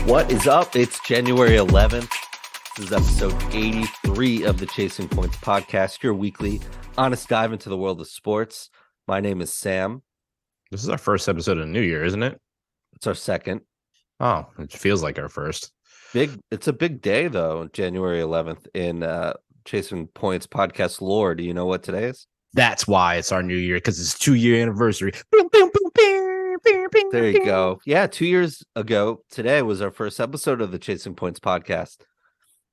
What is up? It's January 11th. This is episode 83 of the Chasing Points podcast, your weekly honest dive into the world of sports. My name is Sam. This is our first episode of the new year, isn't it? It's our second. Oh, it feels like our first. It's a big day, though, January 11th in Chasing Points podcast lore. Do you know what today is? That's why it's our new year, because it's 2-year anniversary. There you go. Yeah, 2 years ago, today was our first episode of the Chasing Points podcast.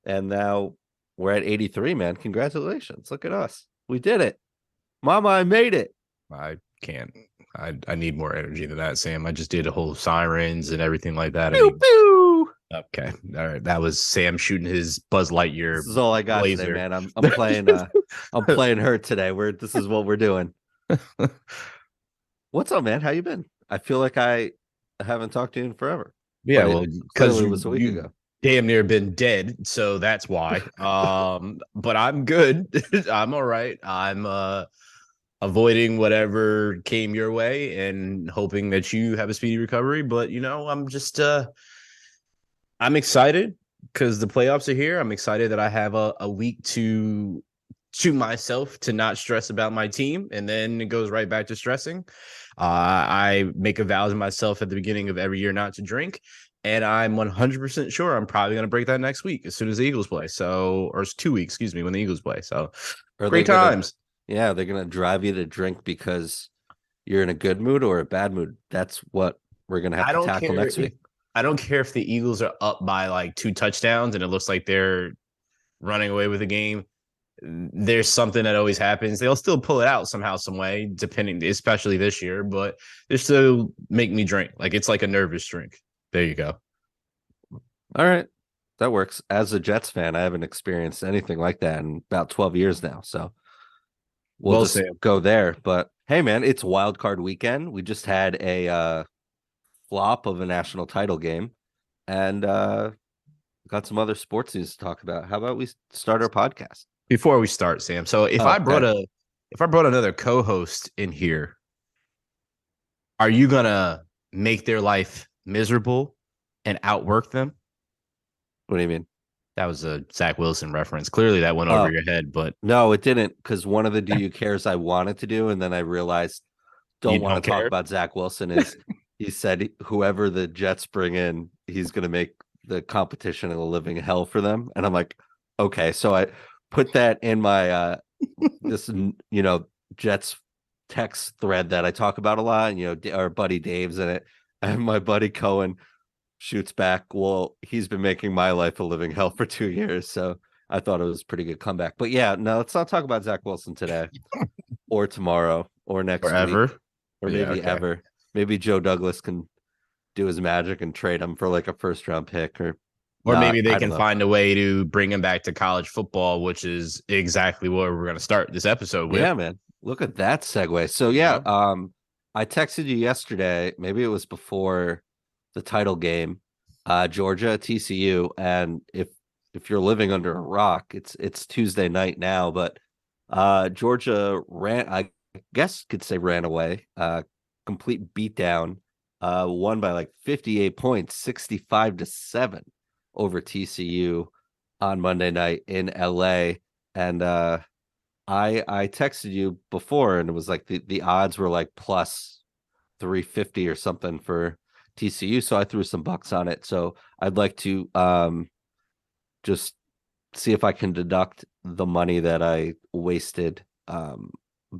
And now we're at 83, man. Congratulations. Look at us. We did it. Mama, I made it. I can't. I need more energy than that, Sam. I just did a whole sirens and everything like that. Pew, pew. Okay. All right. That was Sam shooting his Buzz Lightyear. This is all I got laser. today, man. I'm playing I'm playing hurt today. This is what we're doing. What's up, man? How you been? I feel like I haven't talked to you in forever. Yeah, well, because it was a week ago. Damn near been dead, so that's why. But I'm good. I'm all right. I'm avoiding whatever came your way and hoping that you have a speedy recovery. But I'm just I'm excited because the playoffs are here. I'm excited that I have a week to myself to not stress about my team, and then it goes right back to stressing. I make a vow to myself at the beginning of every year not to drink, and I'm 100% sure I'm probably going to break that next week as soon as the Eagles play. Or it's 2 weeks, excuse me, when the Eagles play. So great times. Yeah, they're going to drive you to drink because you're in a good mood or a bad mood. That's what we're going to have to tackle next week. I don't care if the Eagles are up by like 2 touchdowns and it looks like they're running away with the game. There's something that always happens. They'll still pull it out somehow, some way, depending, especially this year, but they still make me drink. Like it's like a nervous drink. There you go. All right. That works. As a Jets fan, I haven't experienced anything like that in about 12 years now. So we'll just go there. But hey, man, it's wild card weekend. We just had a flop of a national title game and got some other sports news to talk about. How about we start our podcast? Before we start, Sam. So if I brought another co-host in here, are you gonna make their life miserable and outwork them? What do you mean? That was a Zach Wilson reference. Clearly that went over your head, but no, it didn't, because one of the Do You Cares I wanted to do, and then I realized don't want to talk about Zach Wilson is he said whoever the Jets bring in, he's gonna make the competition a living hell for them. And I'm like, okay, so I put that in my this Jets text thread that I talk about a lot, and our buddy Dave's in it, and my buddy Cohen shoots back, well, he's been making my life a living hell for 2 years. So I thought it was a pretty good comeback. But yeah, no, let's not talk about Zach Wilson today or tomorrow or next week or maybe ever. Maybe Joe Douglas can do his magic and trade him for like a first round pick or maybe they can find a way to bring him back to college football, which is exactly what we're going to start this episode with. Yeah, man. Look at that segue. So yeah, I texted you yesterday. Maybe it was before the title game, Georgia TCU, and if you're living under a rock, it's Tuesday night now, but Georgia ran, I guess could say ran away, complete beatdown, won by like 58 points, 65-7 over TCU on Monday night in LA. And I texted you before, and it was like the odds were like plus 350 or something for TCU, so I threw some bucks on it. So I'd like to just see if I can deduct the money that I wasted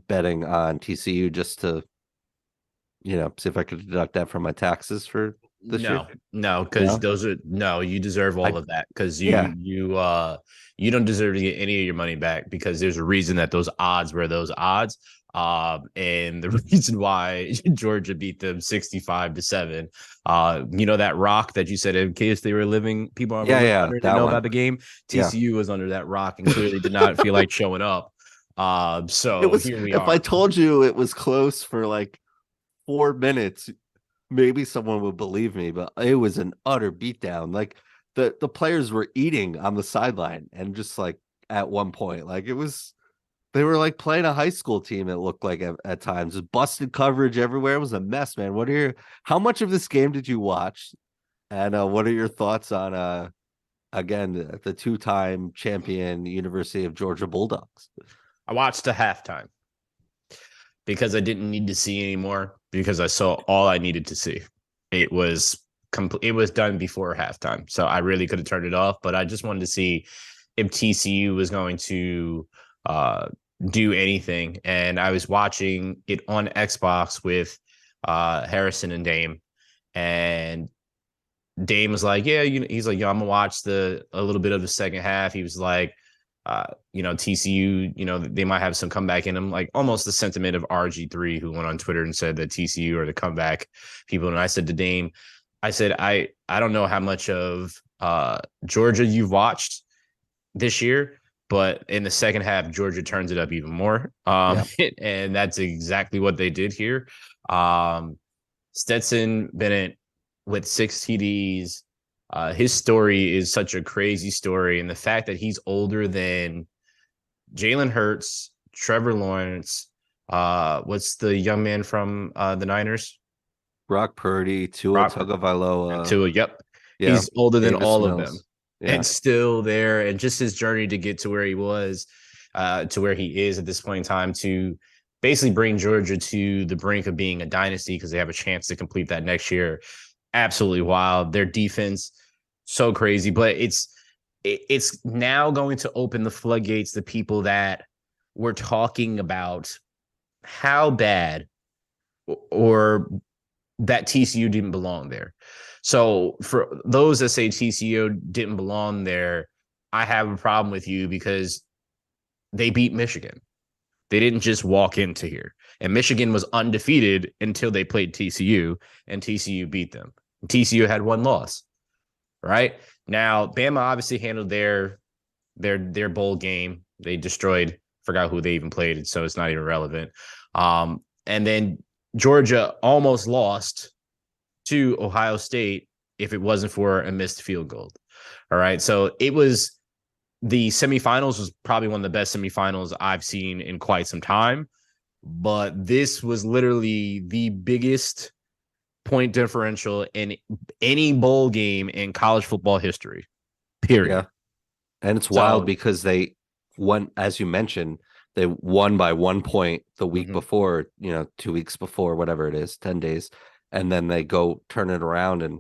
betting on TCU, just to see if I could deduct that from my taxes for this year. No, because you deserve all of that, because you don't deserve to get any of your money back, because there's a reason that those odds were those odds. And the reason why Georgia beat them 65-7, that rock that you said in case they were living, people are know about the game. TCU was under that rock and clearly did not feel like showing up. So here we are. If I told you it was close for like 4 minutes, maybe someone would believe me, but it was an utter beatdown. Like the players were eating on the sideline, and just like at one point, like they were like playing a high school team. It looked like at times, busted coverage everywhere. It was a mess, man. How much of this game did you watch? And what are your thoughts on again the two-time champion University of Georgia Bulldogs? I watched a halftime because I didn't need to see anymore because I saw all I needed to see. It was it was done before halftime, so I really could have turned it off. But I just wanted to see if TCU was going to uh, do anything, and I was watching it on Xbox with Harrison and Dame, and Dame was like, "Yeah, he's like, yo, I'm gonna watch a little bit of the second half." He was like, TCU, they might have some comeback in them, like almost the sentiment of RG3, who went on Twitter and said that TCU are the comeback people. And I said to Dame, I said, I don't know how much of Georgia you've watched this year, but in the second half, Georgia turns it up even more. Yeah, And that's exactly what they did here. Um, Stetson Bennett with 6 TDs. His story is such a crazy story. And the fact that he's older than Jalen Hurts, Trevor Lawrence, what's the young man from the Niners? Brock Purdy, Tua Brock Tagovailoa, Tua. Yep. yeah, He's older than Davis all of them Mills, yeah, and still there. And just his journey to get to where he was, to where he is at this point in time, to basically bring Georgia to the brink of being a dynasty because they have a chance to complete that next year. Absolutely wild. Their defense, so crazy. But it's now going to open the floodgates to people that were talking about how bad or that TCU didn't belong there. So for those that say TCU didn't belong there, I have a problem with you because they beat Michigan. They didn't just walk into here. And Michigan was undefeated until they played TCU, and TCU beat them. TCU had one loss, right? Now, Bama obviously handled their bowl game. They destroyed, forgot who they even played, so it's not even relevant. And then Georgia almost lost to Ohio State if it wasn't for a missed field goal. All right. So it was the semifinals was probably one of the best semifinals I've seen in quite some time. But this was literally the biggest point differential in any bowl game in college football history, yeah. period. And it's wild So, because they won, as you mentioned, they won by 1 point the week mhm. before, 2 weeks before, whatever it is, 10 days. And then they go turn it around and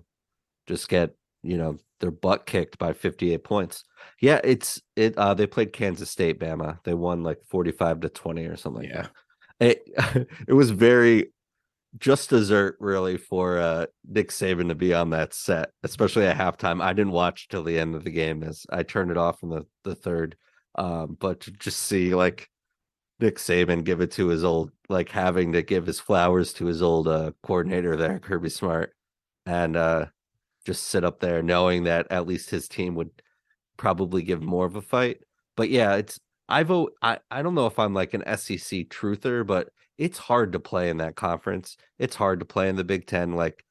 just get, their butt kicked by 58 points. Yeah, they played Kansas State, Bama. They won like 45-20 or something like Yeah. that. It was very just dessert really for Nick Saban to be on that set, especially at halftime. I didn't watch till the end of the game as I turned it off in the third. But to just see like Nick Saban give it to his old, like having to give his flowers to his old coordinator there, Kirby Smart, and just sit up there knowing that at least his team would probably give more of a fight. But yeah, I don't know if I'm like an SEC truther, but it's hard to play in that conference. It's hard to play in the Big Ten. Like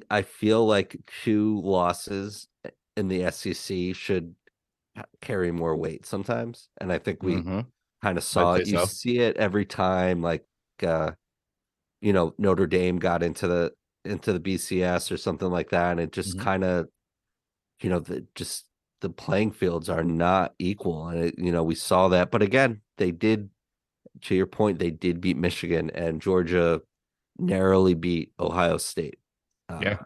I feel like two losses in the SEC should carry more weight sometimes. And I think we Mm-hmm. kind of I'd saw say it. You so. see it every time, like uh, Notre Dame got into the BCS or something like that, and it just Mm-hmm. kind of the playing fields are not equal, and we saw that. But again, they did, to your point, they did beat Michigan, and Georgia narrowly beat Ohio State. Uh, Yeah.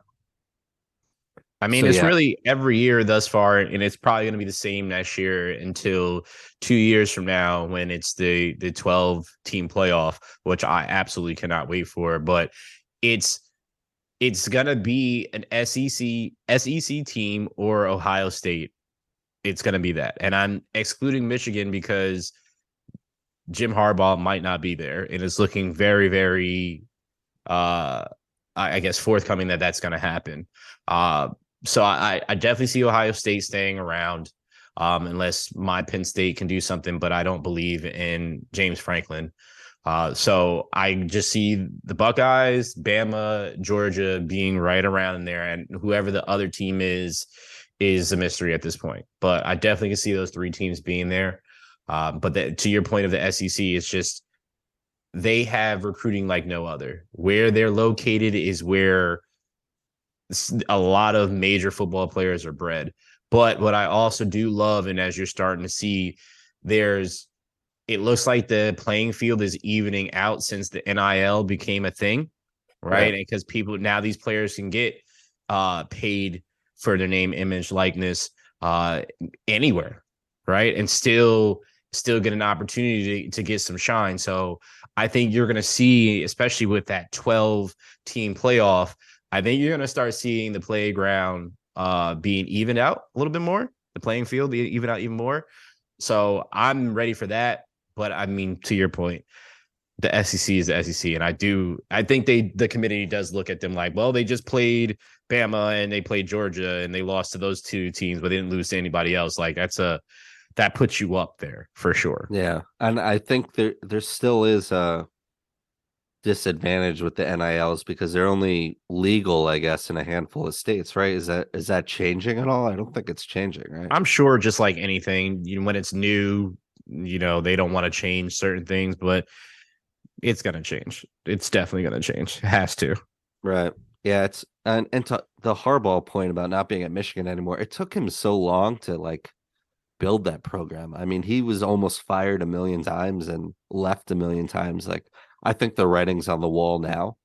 I so mean, it's yeah, really every year thus far, and it's probably going to be the same next year until 2 years from now when it's the 12 team playoff, which I absolutely cannot wait for. But it's it's gonna be an SEC team or Ohio State. It's gonna be that, and I'm excluding Michigan because Jim Harbaugh might not be there, and it's looking very, very uh I guess forthcoming that that's going to happen. Uh, so I definitely see Ohio State staying around, unless my Penn State can do something, but I don't believe in James Franklin. So I just see the Buckeyes, Bama, Georgia being right around there, and whoever the other team is a mystery at this point. But I definitely can see those three teams being there. But to your point of the SEC, it's just they have recruiting like no other. Where they're located is where a lot of major football players are bred. But what I also do love, and as you're starting to see, there's it looks like the playing field is evening out since the NIL became a thing, right? Right. And because people now these players can get paid for their name, image, likeness uh, anywhere, right? And still get an opportunity to get some shine. So I think you're going to see, especially with that 12 team playoff, I think you're going to start seeing the playground being evened out a little bit more, the playing field being evened out even more. So I'm ready for that. But I mean, to your point, the SEC is the SEC, and I think the committee does look at them like, well, they just played Bama and they played Georgia and they lost to those two teams, but they didn't lose to anybody else. Like that puts you up there for sure. Yeah. And I think there still is a disadvantage with the NILs because they're only legal, I guess, in a handful of states, right? Is that changing at all? I don't think it's changing, right? I'm sure, just like anything, when it's new, they don't want to change certain things, but it's gonna change. It's definitely gonna change. It has to. Right. Yeah, it's and to the Harbaugh point about not being at Michigan anymore, it took him so long to like build that program. I mean, he was almost fired a million times and left a million times. Like, I think the writing's on the wall now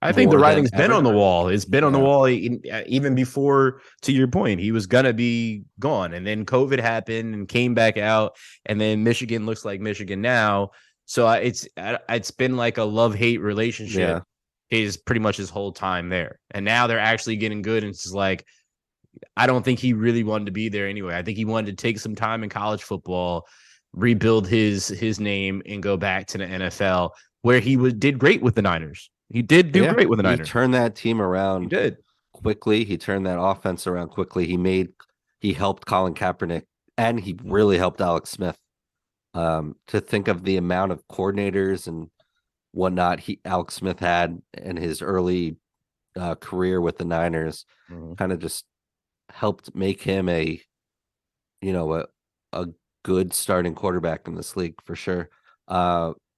I think the more than writing's been on ever. the wall. It's been on the Yeah. wall even before, to your point, he was gonna be gone, and then COVID happened and came back out, and then Michigan looks like Michigan now. So it's been like a love-hate relationship. Yeah. Is pretty much his whole time there, and now they're actually getting good. And it's just like I don't think he really wanted to be there anyway. I think he wanted to take some time in college football, rebuild his name, and go back to the NFL, where did great with the Niners. He did do Yeah. great with the He Niners. turned that team He around did. quickly. He turned that offense around quickly. He helped Colin Kaepernick and he really helped Alex Smith. To think of the amount of coordinators and whatnot Alex Smith had in his early career with the Niners, Mhm. kind of just helped make him you know a good starting quarterback in this league for sure.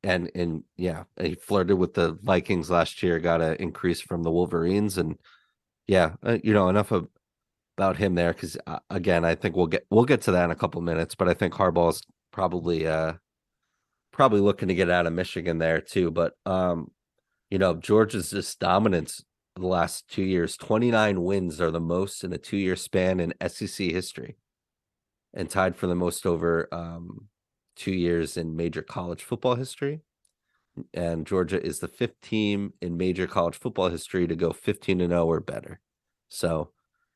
And yeah, he flirted with the Vikings last year, got an increase from the Wolverines, and yeah, enough about him there because again, I think we'll get to that in a couple minutes, but I think Harbaugh's probably looking to get out of Michigan there too. But Georgia's just dominance the last 2 years, 29 wins are the most in a 2-year span in SEC history, and tied for the most over 2 years in major college football history. And Georgia is the fifth team in major college football history to go 15-0 or better. So,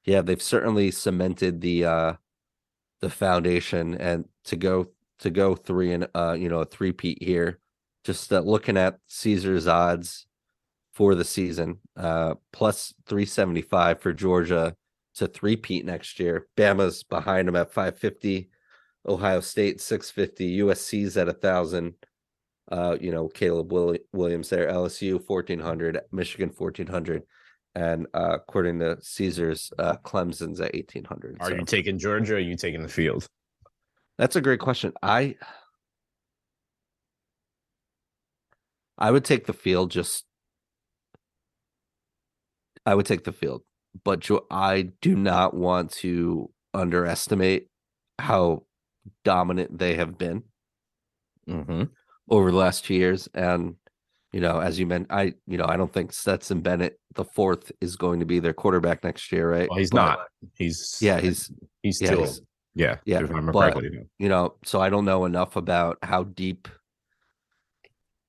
yeah, they've certainly cemented the foundation, and to go three and a three-peat here. Just looking at Caesar's odds for the season, plus 375 for Georgia to three-peat next year. Bama's behind them at 550, Ohio State 650, USC's at 1,000. Caleb Williams there, LSU 1,400, Michigan 1,400, and according to Caesars, Clemson's at 1,800. Are you So taking Georgia or are you taking the field? that's a great question. I would take the field. I would take the field, but I do not want to underestimate how dominant they have been Mm-hmm. over the last 2 years. And as you mentioned, I don't think Stetson Bennett the fourth is going to be their quarterback next year, right? Well, he's But not. He's yeah, he's he's yeah, still yeah. yeah, If I remember but correctly. so I don't know enough about how deep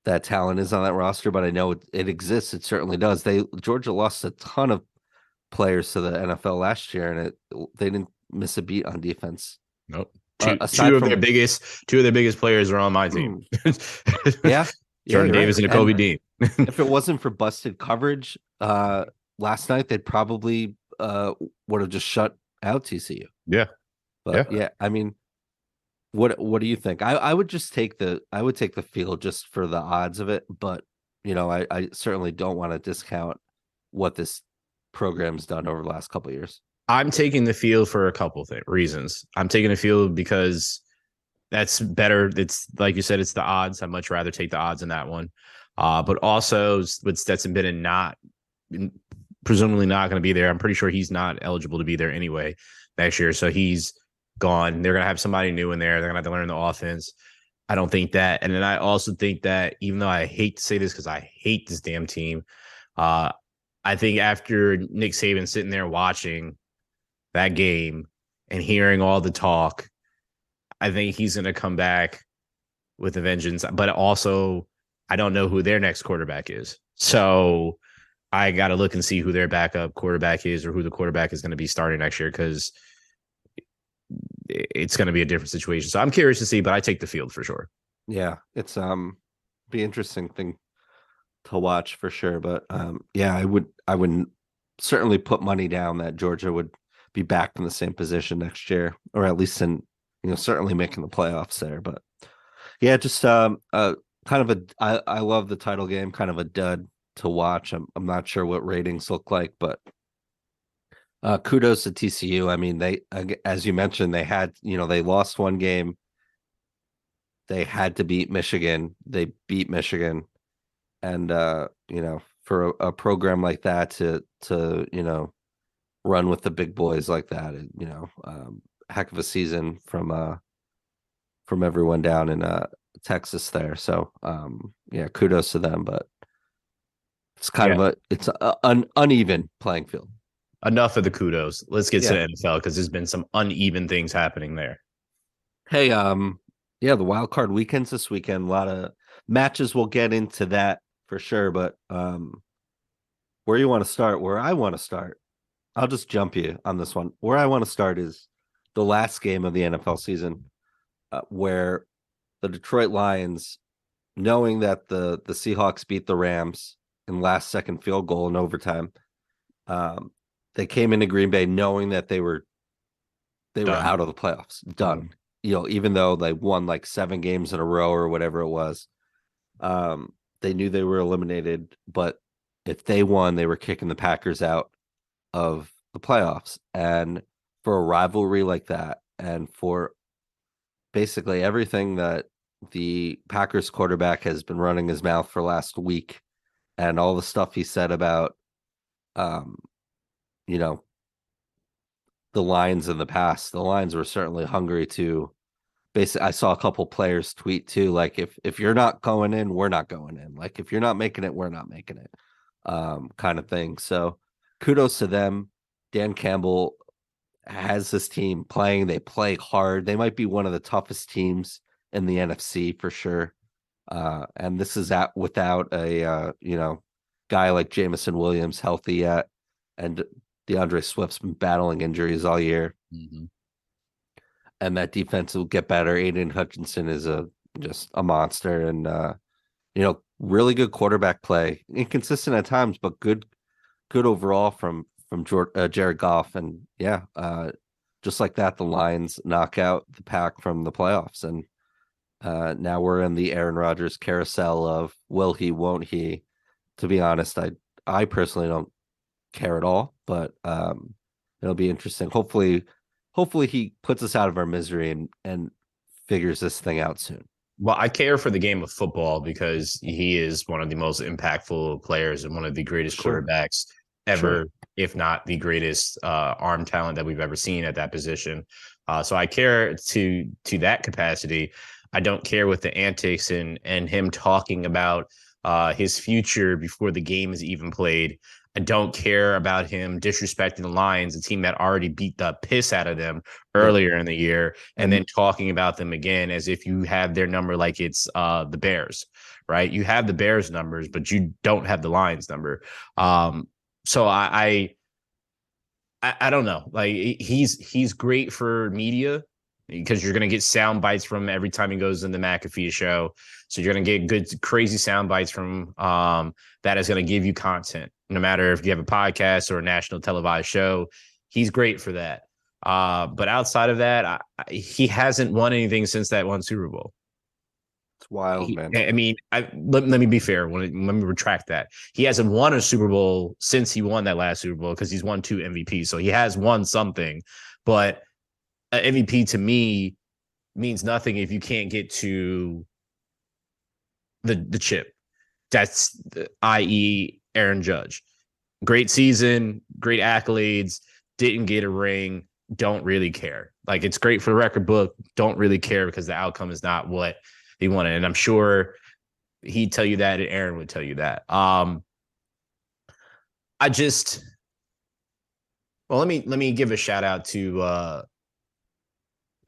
that talent is on that roster, but I know it exists. It certainly does. Georgia lost a ton of players to the NFL last year, and they didn't miss a beat on defense. Nope. Two Aside two of their from, biggest players are on my team. yeah, Jordan you're Davis right. and And Kobe Dean. if it wasn't for busted coverage last night, they'd probably would have just shut out TCU. Yeah. But yeah, I mean, what do you think? I would just take the field just for the odds of it, but I certainly don't want to discount what this program's done over the last couple of years. I'm taking the field for a couple of reasons. I'm taking the field because that's better. It's like you said, it's the odds. I'd much rather take the odds in that one. But also with Stetson Bennett not presumably not going to be there. I'm pretty sure he's not eligible to be there anyway next year. So he's gone. They're going to have somebody new in there. They're going to have to learn the offense. I don't think that. And then I also think that, even though I hate to say this because I hate this damn team, uh, I think after Nick Saban sitting there watching that game and hearing all the talk, I think he's going to come back with a vengeance. But also, I don't know who their next quarterback is. So I got to look and see who their backup quarterback is, or who the quarterback is going to be starting next year, because it's going to be a different situation. So I'm curious to see, but I take the field for sure. Yeah, it's be interesting thing to watch for sure. But yeah, I would certainly put money down that Georgia would be back in the same position next year, or at least in, certainly making the playoffs there. But yeah, just kind of I love the title game, kind of a dud to watch. I'm not sure what ratings look like, but kudos to TCU. I mean, they, as you mentioned, they had, they lost one game. They had to beat Michigan. They beat Michigan, and for a program like that to run with the big boys like that, heck of a season from everyone down in Texas there. So yeah, kudos to them, but it's kind Yeah. of an uneven playing field. Enough of the kudos. Let's get to Yeah. the NFL, because there's been some uneven things happening there. Hey, yeah, the wild card weekends this weekend. A lot of matches. We'll get into that for sure. But where you want to start? Where I want to start? I'll just jump you on this one. Where I want to start is the last game of the NFL season, where the Detroit Lions, knowing that the Seahawks beat the Rams in last second field goal in overtime, they came into Green Bay knowing that they were Done. out of the playoffs, done. Even though they won like 7 games in a row or whatever it was, they knew they were eliminated. But if they won, they were kicking the Packers out of the playoffs. And for a rivalry like that, and for basically everything that the Packers quarterback has been running his mouth for last week, and all the stuff he said about, um, you know, the Lions in the past, the Lions were certainly hungry to. Basically, I saw a couple players tweet too, like if you're not going in, we're not going in. Like if you're not making it, we're not making it, kind of thing. So kudos to them. Dan Campbell has this team playing. They play hard. They might be one of the toughest teams in the NFC for sure. And this is without a guy like Jamison Williams healthy yet, and DeAndre Swift's been battling injuries all year. Mm-hmm. And that defense will get better. Aiden Hutchinson is just a monster, and really good quarterback play. Inconsistent at times, but good overall from Jared Goff. And yeah, just like that, the Lions knock out the Pack from the playoffs, and now we're in the Aaron Rodgers carousel of will he, won't he? To be honest, I personally don't care at all, but it'll be interesting. Hopefully he puts us out of our misery and figures this thing out soon. Well, I care for the game of football because he is one of the most impactful players and one of the greatest quarterbacks ever, if not the greatest arm talent that we've ever seen at that position. So I care to that capacity. I don't care with the antics and him talking about his future before the game is even played. I don't care about him disrespecting the Lions, a team that already beat the piss out of them earlier in the year, and then talking about them again as if you have their number like it's the Bears, right? You have the Bears numbers, but you don't have the Lions number. So I don't know. Like he's great for media because you're going to get sound bites from every time he goes in the McAfee show. So you're going to get good, crazy sound bites from that is going to give you content, no matter if you have a podcast or a national televised show. He's great for that. But outside of that, he hasn't won anything since that one Super Bowl. It's wild, man. I mean, let me be fair. Let me retract that. He hasn't won a Super Bowl since he won that last Super Bowl because he's won 2 MVPs. So he has won something, but MVP to me means nothing if you can't get to the chip. That's i.e. Aaron Judge. great season, great accolades, didn't get a ring, don't really care. Like, it's great for the record book, don't really care because the outcome is not what he wanted. And I'm sure he'd tell you that, and Aaron would tell you that. I just well, let me give a shout out to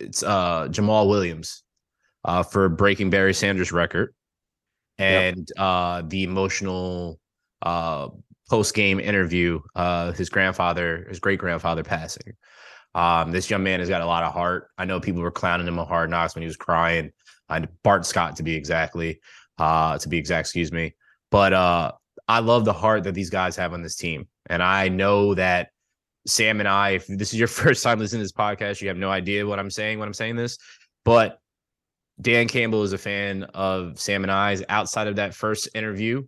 it's Jamal Williams for breaking Barry Sanders' record Yep. and the emotional uh, post game interview, his great grandfather passing. This young man has got a lot of heart. I know people were clowning him on Hard Knocks when he was crying. Bart Scott to be exact, excuse me. But I love the heart that these guys have on this team, and I know that Sam and I, if this is your first time listening to this podcast, you have no idea what I'm saying when I'm saying this, but Dan Campbell is a fan of Sam and I's outside of that first interview.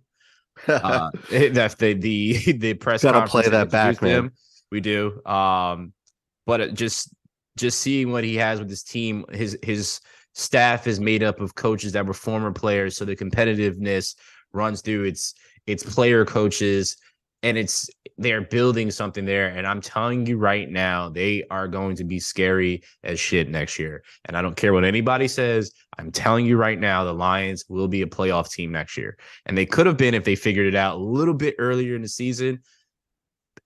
That's the press Gotta play conference that that back, introduced man. him. We do. But just seeing what he has with his team, his staff is made up of coaches that were former players, so the competitiveness runs through its player coaches, and they're building something there. And I'm telling you right now, they are going to be scary as shit next year. And I don't care what anybody says. I'm telling you right now, the Lions will be a playoff team next year. And they could have been if they figured it out a little bit earlier in the season.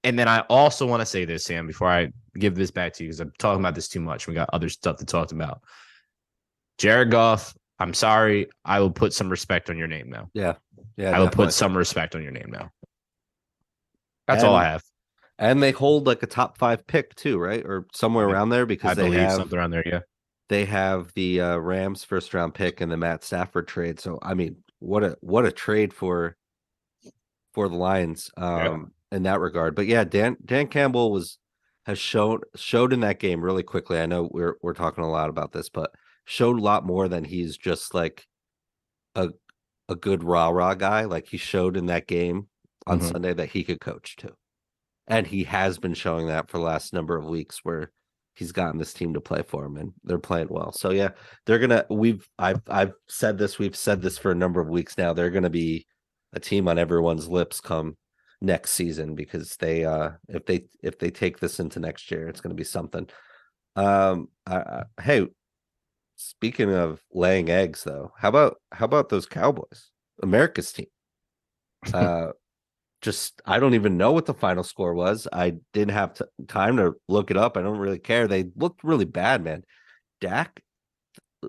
And then I also want to say this, Sam, before I give this back to you, because I'm talking about this too much. We got other stuff to talk about. Jared Goff, I'm sorry. I will put some respect on your name now. Yeah. Yeah, I will definitely. put some respect on your name now. That's all And I have. and they hold like a top 5 pick too, right? Or somewhere around there because I believe something around there. Yeah. they have the Rams first round pick and the Matt Stafford trade. So I mean, what a trade for the Lions Yeah. in that regard. But yeah, Dan Campbell has showed in that game really quickly. I know we're talking a lot about this, but showed a lot more than he's just like a good rah-rah guy. Like he showed in that game on Mm-hmm. Sunday that he could coach too. And he has been showing that for the last number of weeks where he's gotten this team to play for him and they're playing well. So yeah, they're gonna I've said this, we've said this for a number of weeks now. They're gonna be a team on everyone's lips come next season because they if they take this into next year, it's gonna be something. Hey, speaking of laying eggs though, how about those Cowboys? America's team. Uh just I don't even know what the final score was. I didn't have time to look it up. I don't really care. They looked really bad, man. Dak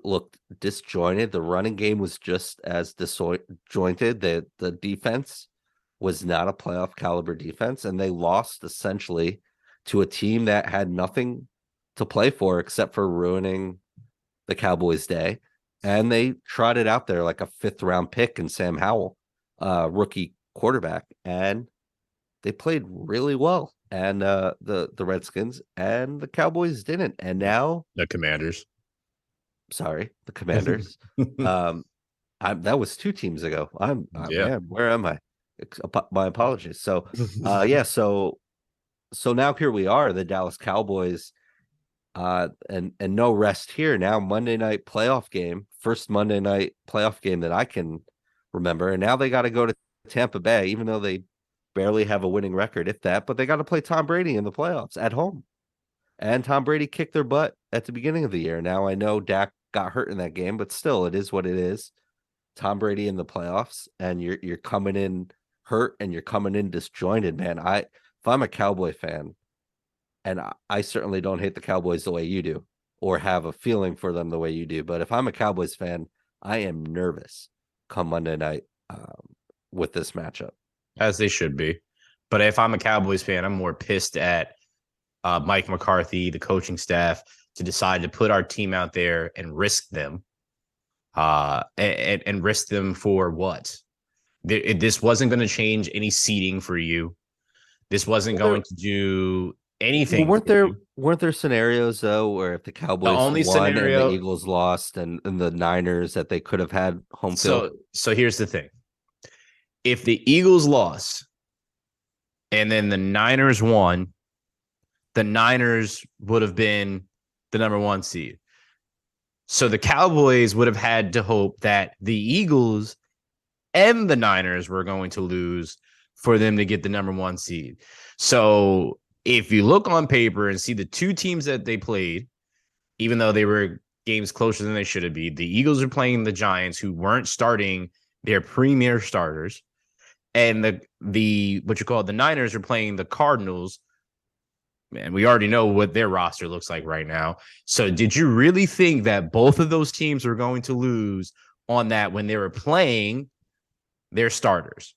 looked disjointed. The running game was just as disjointed. The defense was not a playoff caliber defense, and they lost essentially to a team that had nothing to play for except for ruining the Cowboys' day. And they trotted out there like a 5th-round pick in Sam Howell, rookie quarterback, and they played really well. And the Redskins and the Cowboys didn't. And now, The Commanders. sorry, the Commanders. um, that was 2 teams ago. Yeah. Man, where am I? My apologies. So, yeah. So now here we are, the Dallas Cowboys. And no rest here. Now Monday night playoff game, first Monday night playoff game that I can remember. And now they got to go to Tampa Bay, even though they barely have a winning record, if that, but they got to play Tom Brady in the playoffs at home. And Tom Brady kicked their butt at the beginning of the year. Now I know Dak got hurt in that game, but still it is what it is. Tom Brady in the playoffs, and you're coming in hurt and you're coming in disjointed, man. If I'm a Cowboy fan, and I certainly don't hate the Cowboys the way you do or have a feeling for them the way you do, but if I'm a Cowboys fan, I am nervous come Monday night with this matchup. As they should be. But if I'm a Cowboys fan, I'm more pissed at Mike McCarthy, the coaching staff, to decide to put our team out there and risk them. And risk them for what? This wasn't going to change any seating for you. This wasn't going to do anything. Well, weren't there scenarios though where if the Cowboys only won and the scenario- Eagles lost and the Niners that they could have had home field? So here's the thing. If the Eagles lost and then the Niners won, the Niners would have been the number 1 seed. So the Cowboys would have had to hope that the Eagles and the Niners were going to lose for them to get the number 1 seed. So if you look on paper and see the 2 teams that they played, even though they were games closer than they should have been, the Eagles are playing the Giants, who weren't starting their premier starters, and the Niners are playing the Cardinals. Man, we already know what their roster looks like right now. So did you really think that both of those teams were going to lose on that when they were playing their starters?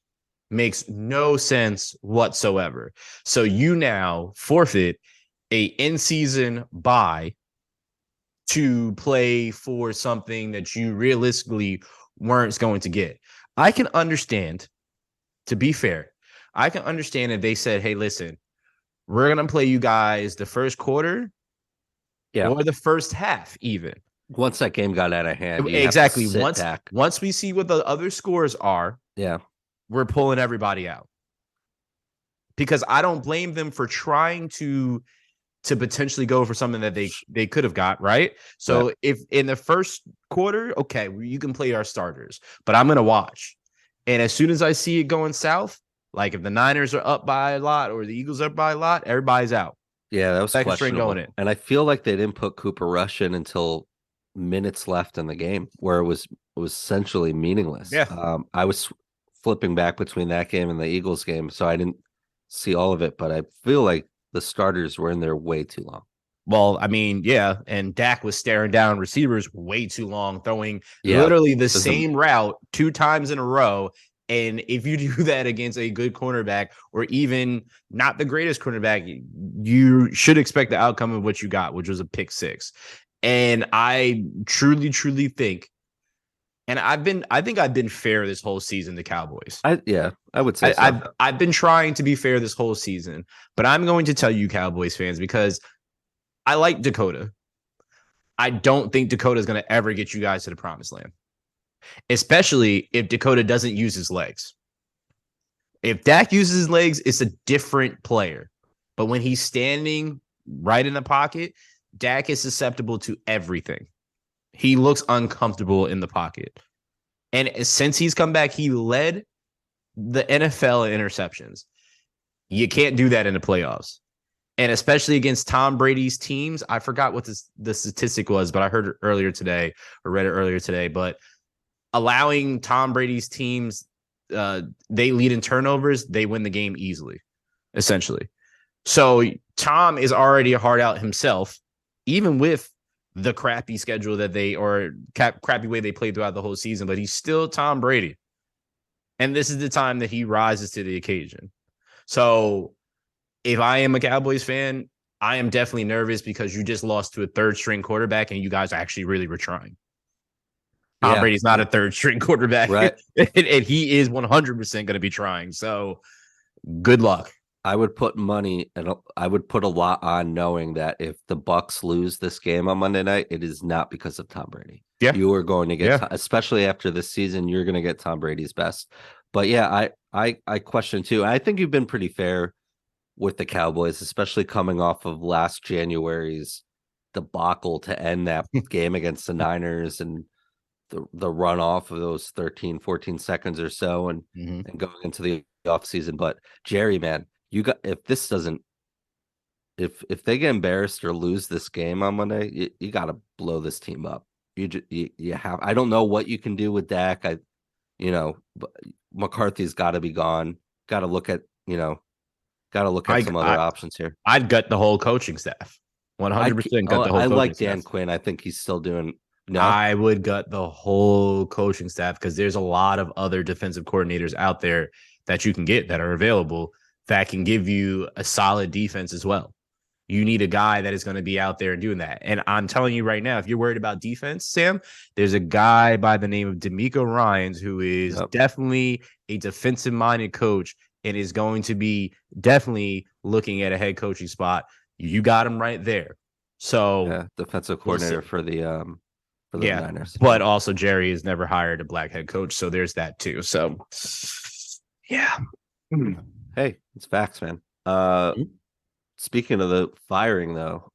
Makes no sense whatsoever. So you now forfeit a in-season bye to play for something that you realistically weren't going to get. I can understand, to be fair, I can understand if they said, hey, listen, we're going to play you guys the first quarter or the first half even. Once that game got out of hand, exactly. Once we see what the other scores are, we're pulling everybody out. Because I don't blame them for trying to potentially go for something that they could have got, right? So if in the first quarter, okay, you can play our starters, but I'm going to watch. And as soon as I see it going south, like if the Niners are up by a lot or the Eagles are up by a lot, everybody's out. Yeah, that was Second string questionable. going in. And I feel like they didn't put Cooper Rush in until minutes left in the game, where it was essentially meaningless. Yeah. I was flipping back between that game and the Eagles game, so I didn't see all of it, but I feel like the starters were in there way too long. Well, I mean, yeah, and Dak was staring down receivers way too long, throwing literally the same route 2 times in a row. And if you do that against a good cornerback or even not the greatest cornerback, you should expect the outcome of what you got, which was a pick 6. And I truly, truly think, and I think I've been fair this whole season to Cowboys. I would say so. I've been trying to be fair this whole season, but I'm going to tell you, Cowboys fans, because I like Dakota. I don't think Dakota is going to ever get you guys to the promised land, especially if Dakota doesn't use his legs. If Dak uses his legs, it's a different player. But when he's standing right in the pocket, Dak is susceptible to everything. He looks uncomfortable in the pocket. And since he's come back, he led the NFL in interceptions. You can't do that in the playoffs. And especially against Tom Brady's teams. I forgot what the statistic was, but I heard it earlier today or read it earlier today. But allowing Tom Brady's teams, they lead in turnovers, they win the game easily, essentially. So Tom is already a hard out himself, even with the crappy schedule that crappy way they played throughout the whole season, but he's still Tom Brady. And this is the time that he rises to the occasion. So if I am a Cowboys fan, I am definitely nervous because you just lost to a 3rd string quarterback and you guys actually really were trying. Tom Brady's not a 3rd string quarterback, right? And he is 100% going to be trying. So good luck. I would put money and I would put a lot on knowing that if the Bucs lose this game on Monday night, it is not because of Tom Brady. Yeah, you are going to get, especially after this season, you're going to get Tom Brady's best. But yeah, I question too. I think you've been pretty fair with the Cowboys, especially coming off of last January's debacle to end that game against the Niners and the run off of those 13, 14 seconds or so and going into the offseason. But Jerry, man, if they get embarrassed or lose this game on Monday, you got to blow this team up. You have. I don't know what you can do with Dak. McCarthy's got to be gone. Got to look at some other options here. I'd gut the whole coaching staff. 100% gut the whole. I like Dan Quinn. I think he's still doing. No, I would gut the whole coaching staff because there's a lot of other defensive coordinators out there that you can get that are available that can give you a solid defense as well. You need a guy that is going to be out there and doing that. And I'm telling you right now, if you're worried about defense, Sam, there's a guy by the name of D'Amico Ryans who is definitely a defensive-minded coach and is going to be definitely looking at a head coaching spot. You got him right there. So defensive coordinator for the Niners. But also Jerry has never hired a black head coach, so there's that too. So yeah. Hey, it's facts, man. Speaking of the firing, though,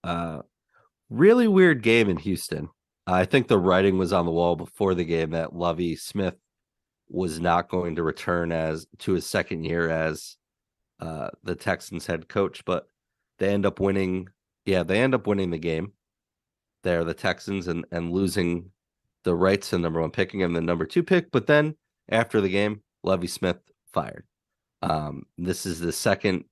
really weird game in Houston. I think the writing was on the wall before the game that Lovie Smith was not going to return as to his second year as the Texans head coach, but they end up winning. Yeah, they end up winning the game. They're the Texans and losing the rights to number one picking and the number two pick. But then after the game, Lovie Smith fired. This is the second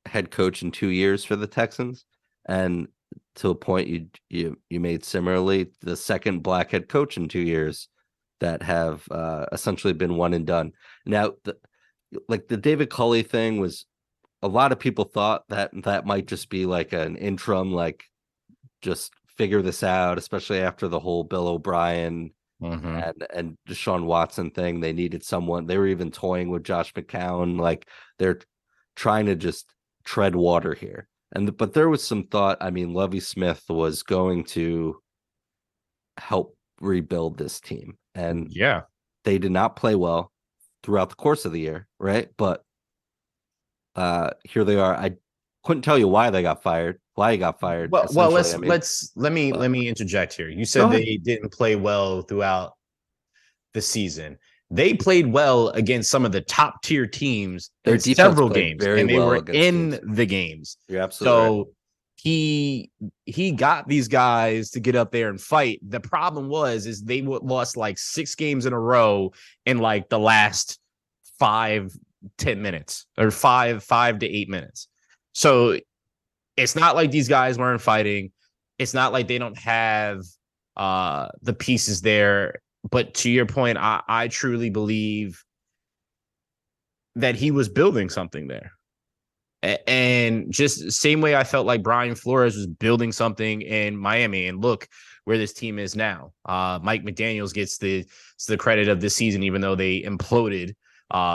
head coach in 2 years for the Texans, and to a point you made similarly, the second black head coach in 2 years that have essentially been one and done. Now, the David Culley thing was, a lot of people thought that might just be like an interim, like just figure this out, especially after the whole Bill O'Brien and Deshaun Watson thing. They needed someone. They were even toying with Josh McCown. Like, they're trying to just tread water here. But there was some thought. I mean, Lovie Smith was going to help rebuild this team, and they did not play well throughout the course of the year, right? But here they are. I couldn't tell you why they got fired. Why he got fired? Well, let me interject here. You said they didn't play well throughout the season. They played well against some of the top tier teams in several games, and they were in the games. You're absolutely right. So he got these guys to get up there and fight. The problem is they lost like 6 games in a row in like the last 5-10 minutes, or 5 to 8 minutes. So it's not like these guys weren't fighting. It's not like they don't have the pieces there. But to your point, I truly believe that he was building something there. And just same way I felt like Brian Flores was building something in Miami. And look where this team is now. Mike McDaniels gets the credit of this season, even though they imploded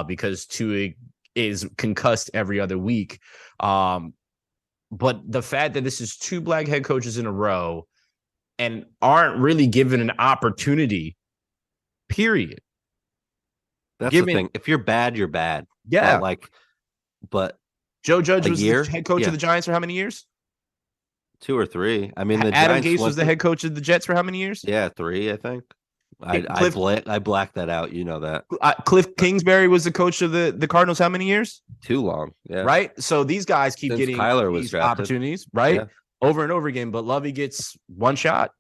because Tua is concussed every other week. But the fact that this is 2 black head coaches in a row and aren't really given an opportunity, period. That's the thing. If you're bad, you're bad. Yeah. But Joe Judge was the head coach of the Giants for how many years? 2 or 3. I mean, Adam Gase was the head coach of the Jets for how many years? Yeah, 3, I think. I blacked that out. You know that. Cliff Kingsbury was the coach of the Cardinals how many years? Too long. Yeah. Right? So these guys keep getting Kyler was these opportunities, right? Yeah. Over and over again, but Lovie gets one shot.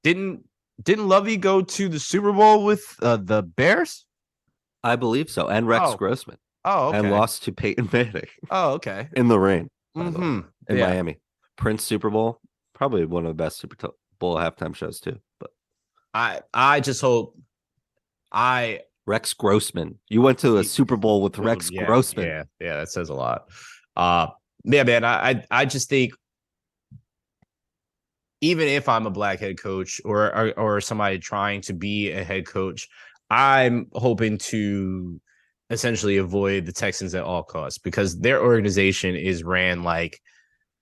Didn't Lovie go to the Super Bowl with the Bears? I believe so. And Rex Grossman. Oh, okay. And lost to Peyton Manning. Oh, okay. In the rain. In Miami. Prince Super Bowl. Probably one of the best Super Bowl halftime shows too. But I just hope Rex Grossman. You went to a Super Bowl with Rex Grossman. Yeah, that says a lot. Man, I just think even if I'm a black head coach or somebody trying to be a head coach, I'm hoping to essentially avoid the Texans at all costs, because their organization is ran like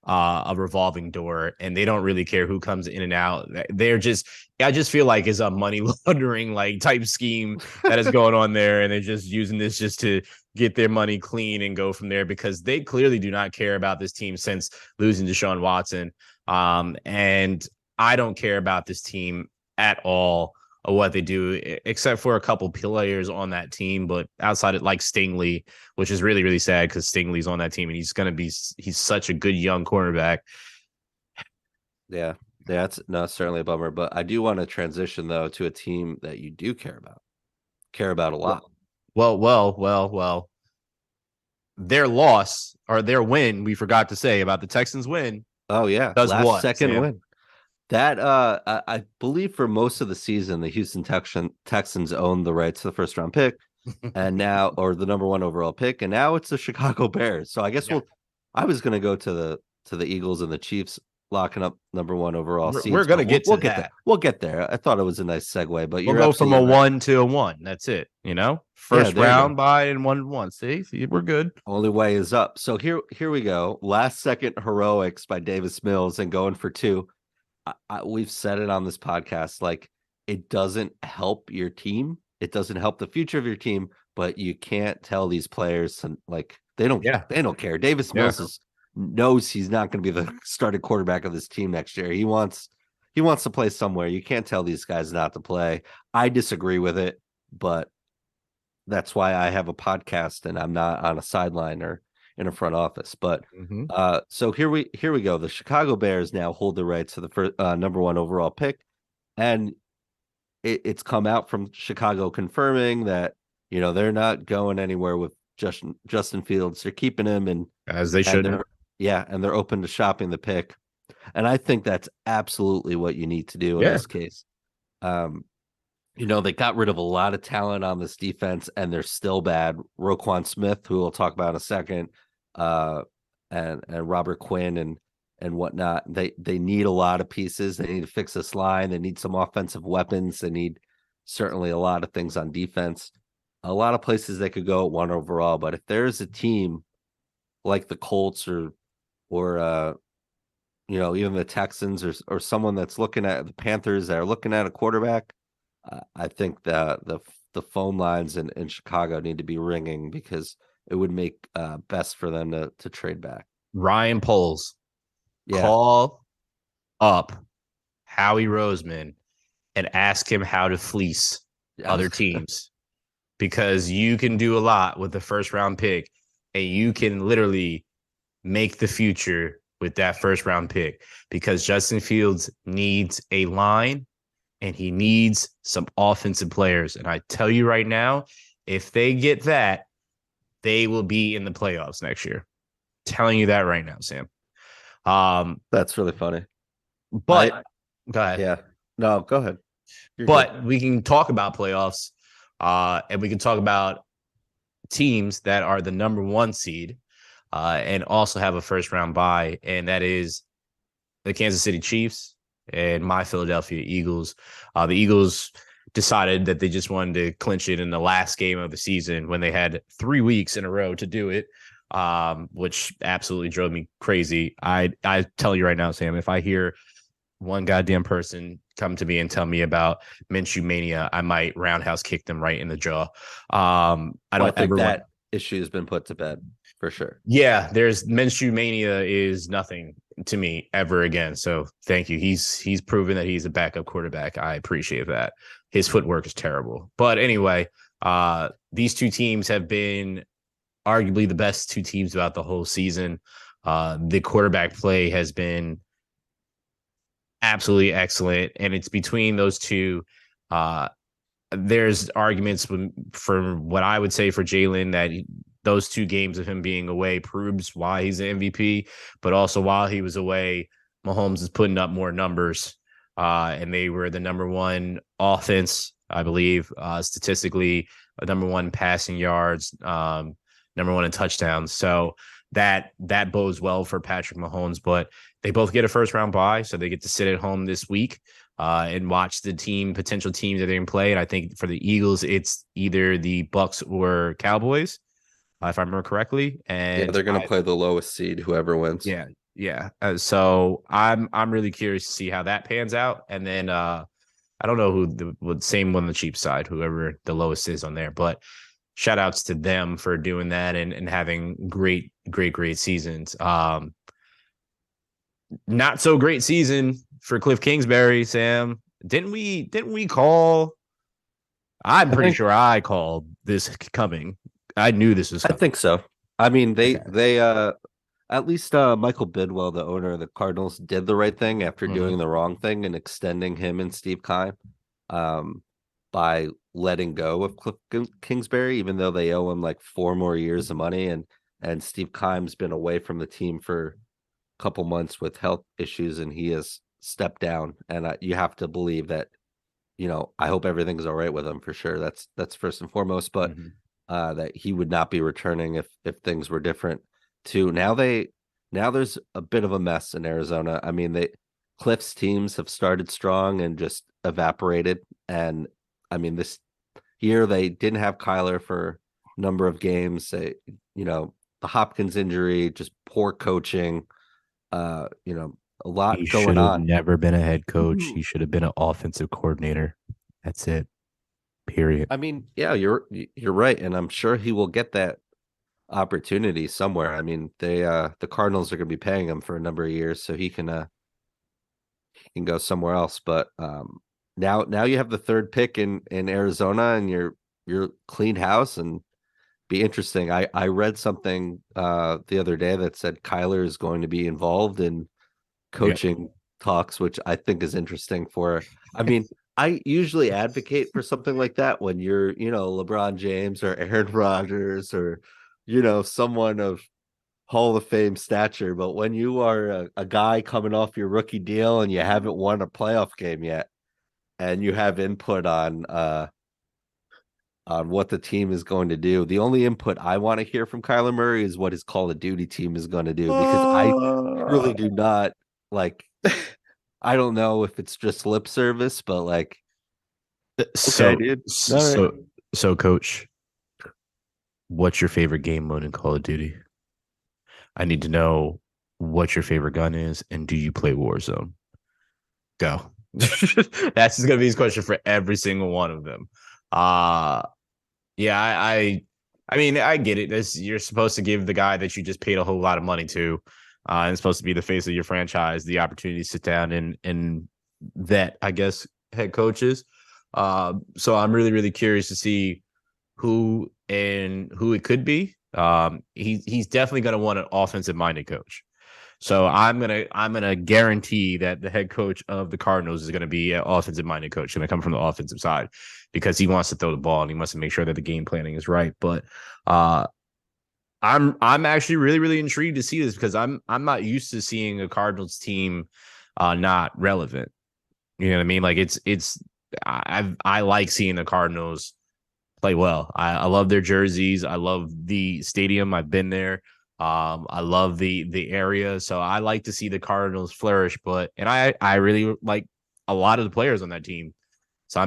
a revolving door, and they don't really care who comes in and out. I just feel like it's a money laundering like type scheme that is going on there, and they're just using this just to get their money clean and go from there, because they clearly do not care about this team since losing Deshaun Watson. And I don't care about this team at all, of what they do, except for a couple players on that team. But outside of like Stingley, which is really, really sad because Stingley's on that team and he's such a good young cornerback. Yeah, that's certainly a bummer. But I do want to transition though to a team that you do care about a lot. Well. Their loss or their win, we forgot to say about the Texans win. Oh yeah, last second win. That I believe for most of the season, the Houston Texans owned the rights to the first round pick, and now, or the number 1 overall pick, and now it's the Chicago Bears. So I guess I was going to go to the Eagles and the Chiefs locking up number 1 overall. We're going to get to that. We'll get there. I thought it was a nice segue, but we'll go from a 1 to a 1. That's it. First round by and 1-1. See, we're good. Only way is up. So here we go. Last second heroics by Davis Mills and going for 2. We've said it on this podcast, like, it doesn't help your team. It doesn't help the future of your team, but you can't tell these players like they don't care. Davis Mills knows he's not going to be the starting quarterback of this team next year. He wants he wants to play somewhere. You can't tell these guys not to play. I disagree with it, but that's why I have a podcast and I'm not on a sideline or in a front office. But Mm-hmm. so here we go. The Chicago Bears now hold the rights to the first number one overall pick, and it's come out from Chicago confirming that they're not going anywhere with Justin Fields. They're keeping him, As they and should. they're open to shopping the pick, and I think that's absolutely what you need to do in Yeah. this case. Um, they got rid of a lot of talent on this defense, and they're still bad. Roquan Smith, who we'll talk about in a second, uh, and Robert Quinn and whatnot. They need a lot of pieces. They need to fix this line. They need some offensive weapons. They need certainly a lot of things on defense. A lot of places they could go at one overall. But if there's a team like the Colts or even the Texans or someone that's looking at the Panthers that are looking at a quarterback, I think the phone lines in Chicago need to be ringing because it would make best for them to trade back. Ryan Poles, Yeah. call up Howie Roseman and ask him how to fleece other teams, because you can do a lot with the first round pick, and you can literally make the future with that first round pick, because Justin Fields needs a line and he needs some offensive players. And I tell you right now, if they get that, they will be in the playoffs next year. Telling you that right now, Sam. That's really funny. But go ahead. Yeah. No, go ahead. But we can talk about playoffs, and we can talk about teams that are the number one seed, and also have a first round bye, and that is the Kansas City Chiefs and my Philadelphia Eagles. The Eagles decided that they just wanted to clinch it in the last game of the season when they had 3 weeks in a row to do it, which absolutely drove me crazy. I tell you right now, Sam, if I hear one goddamn person come to me and tell me about Minshew mania, I might roundhouse kick them right in the jaw. I think that issue has been put to bed for sure. Yeah, there's Minshew mania is nothing to me ever again. So thank you. He's proven that he's a backup quarterback. I appreciate that. His footwork is terrible. But anyway, these two teams have been arguably the best two teams throughout the whole season. The quarterback play has been absolutely excellent, and it's between those two. There's arguments for what I would say for Jalen, that those 2 games of him being away proves why he's an MVP, but also while he was away, Mahomes is putting up more numbers, and they were the number one offense, I believe, statistically, number one passing yards, number one in touchdowns. So that bodes well for Patrick Mahomes, but they both get a first round bye, so they get to sit at home this week and watch the potential teams that they can play. And I think for the Eagles, it's either the Bucks or Cowboys, if I remember correctly. And they're going to play the lowest seed, whoever wins. Yeah. So I'm really curious to see how that pans out. And then I don't know who the same one on the Chiefs side, whoever the lowest is on there, but shout outs to them for doing that and having great seasons. Not so great season for Cliff Kingsbury, Sam. Didn't we call? I'm pretty sure I called this coming. I knew this was coming. I think so. I mean, they at least Michael Bidwell, the owner of the Cardinals, did the right thing after doing the wrong thing and extending him and Steve Keim by letting go of Cliff Kingsbury, even though they owe him like 4 more years of money. And Steve Keim's been away from the team for a couple months with health issues, and he has stepped down. And you have to believe that, I hope everything's all right with him for sure. That's first and foremost, but that he would not be returning if things were different too. Now there's a bit of a mess in Arizona. I mean, Cliff's teams have started strong and just evaporated. And I mean, this year they didn't have Kyler for a number of games. The Hopkins injury, just poor coaching, a lot going on. He should have never been a head coach. He should have been an offensive coordinator. That's it. Period. I mean, yeah, you're right, and I'm sure he will get that opportunity somewhere. I mean, the Cardinals are going to be paying him for a number of years, so he can can go somewhere else. But now you have the third pick in Arizona, and you're clean house and be interesting. I read something the other day that said Kyler is going to be involved in Yep. coaching talks, which I think is interesting for. I mean, I usually advocate for something like that when you're, LeBron James or Aaron Rodgers or, someone of Hall of Fame stature. But when you are a guy coming off your rookie deal and you haven't won a playoff game yet, and you have input on what the team is going to do. The only input I want to hear from Kyler Murray is what his Call of Duty team is going to do, because I truly do not like. I don't know if it's just lip service, but like, okay, So dude, all right. so so coach, what's your favorite game mode in Call of Duty? I need to know what your favorite gun is, and do you play Warzone? Go. That's just gonna be his question for every single one of them. Uh yeah, I mean, I get it. This You're supposed to give the guy that you just paid a whole lot of money to, and supposed to be the face of your franchise, the opportunity to sit down and vet, I guess, head coaches. So I'm really, really curious to see who it could be. He's definitely going to want an offensive minded coach. So I'm gonna guarantee that the head coach of the Cardinals is going to be an offensive minded coach, going to come from the offensive side because he wants to throw the ball and he wants to make sure that the game planning is right. But uh, I'm actually really really intrigued to see this because I'm not used to seeing a Cardinals team not relevant. You know what I mean? Like I like seeing the Cardinals play well. I love their jerseys. I love the stadium. I've been there. I love the area. So I like to see the Cardinals flourish. I really like a lot of the players on that team. So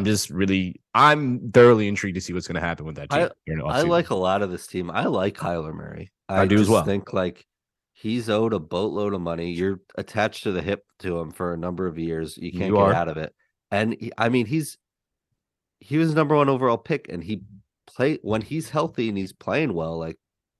I'm thoroughly intrigued to see what's going to happen with that I team here in the I offseason. like a lot of this team. I like Kyler Murray. I I do as just well. think like he's owed a boatload of money. You're attached to the hip to him for a number of years. You can't You get are. out of it. And I mean, he was number one overall pick, and he played when he's healthy and he's playing well. Like,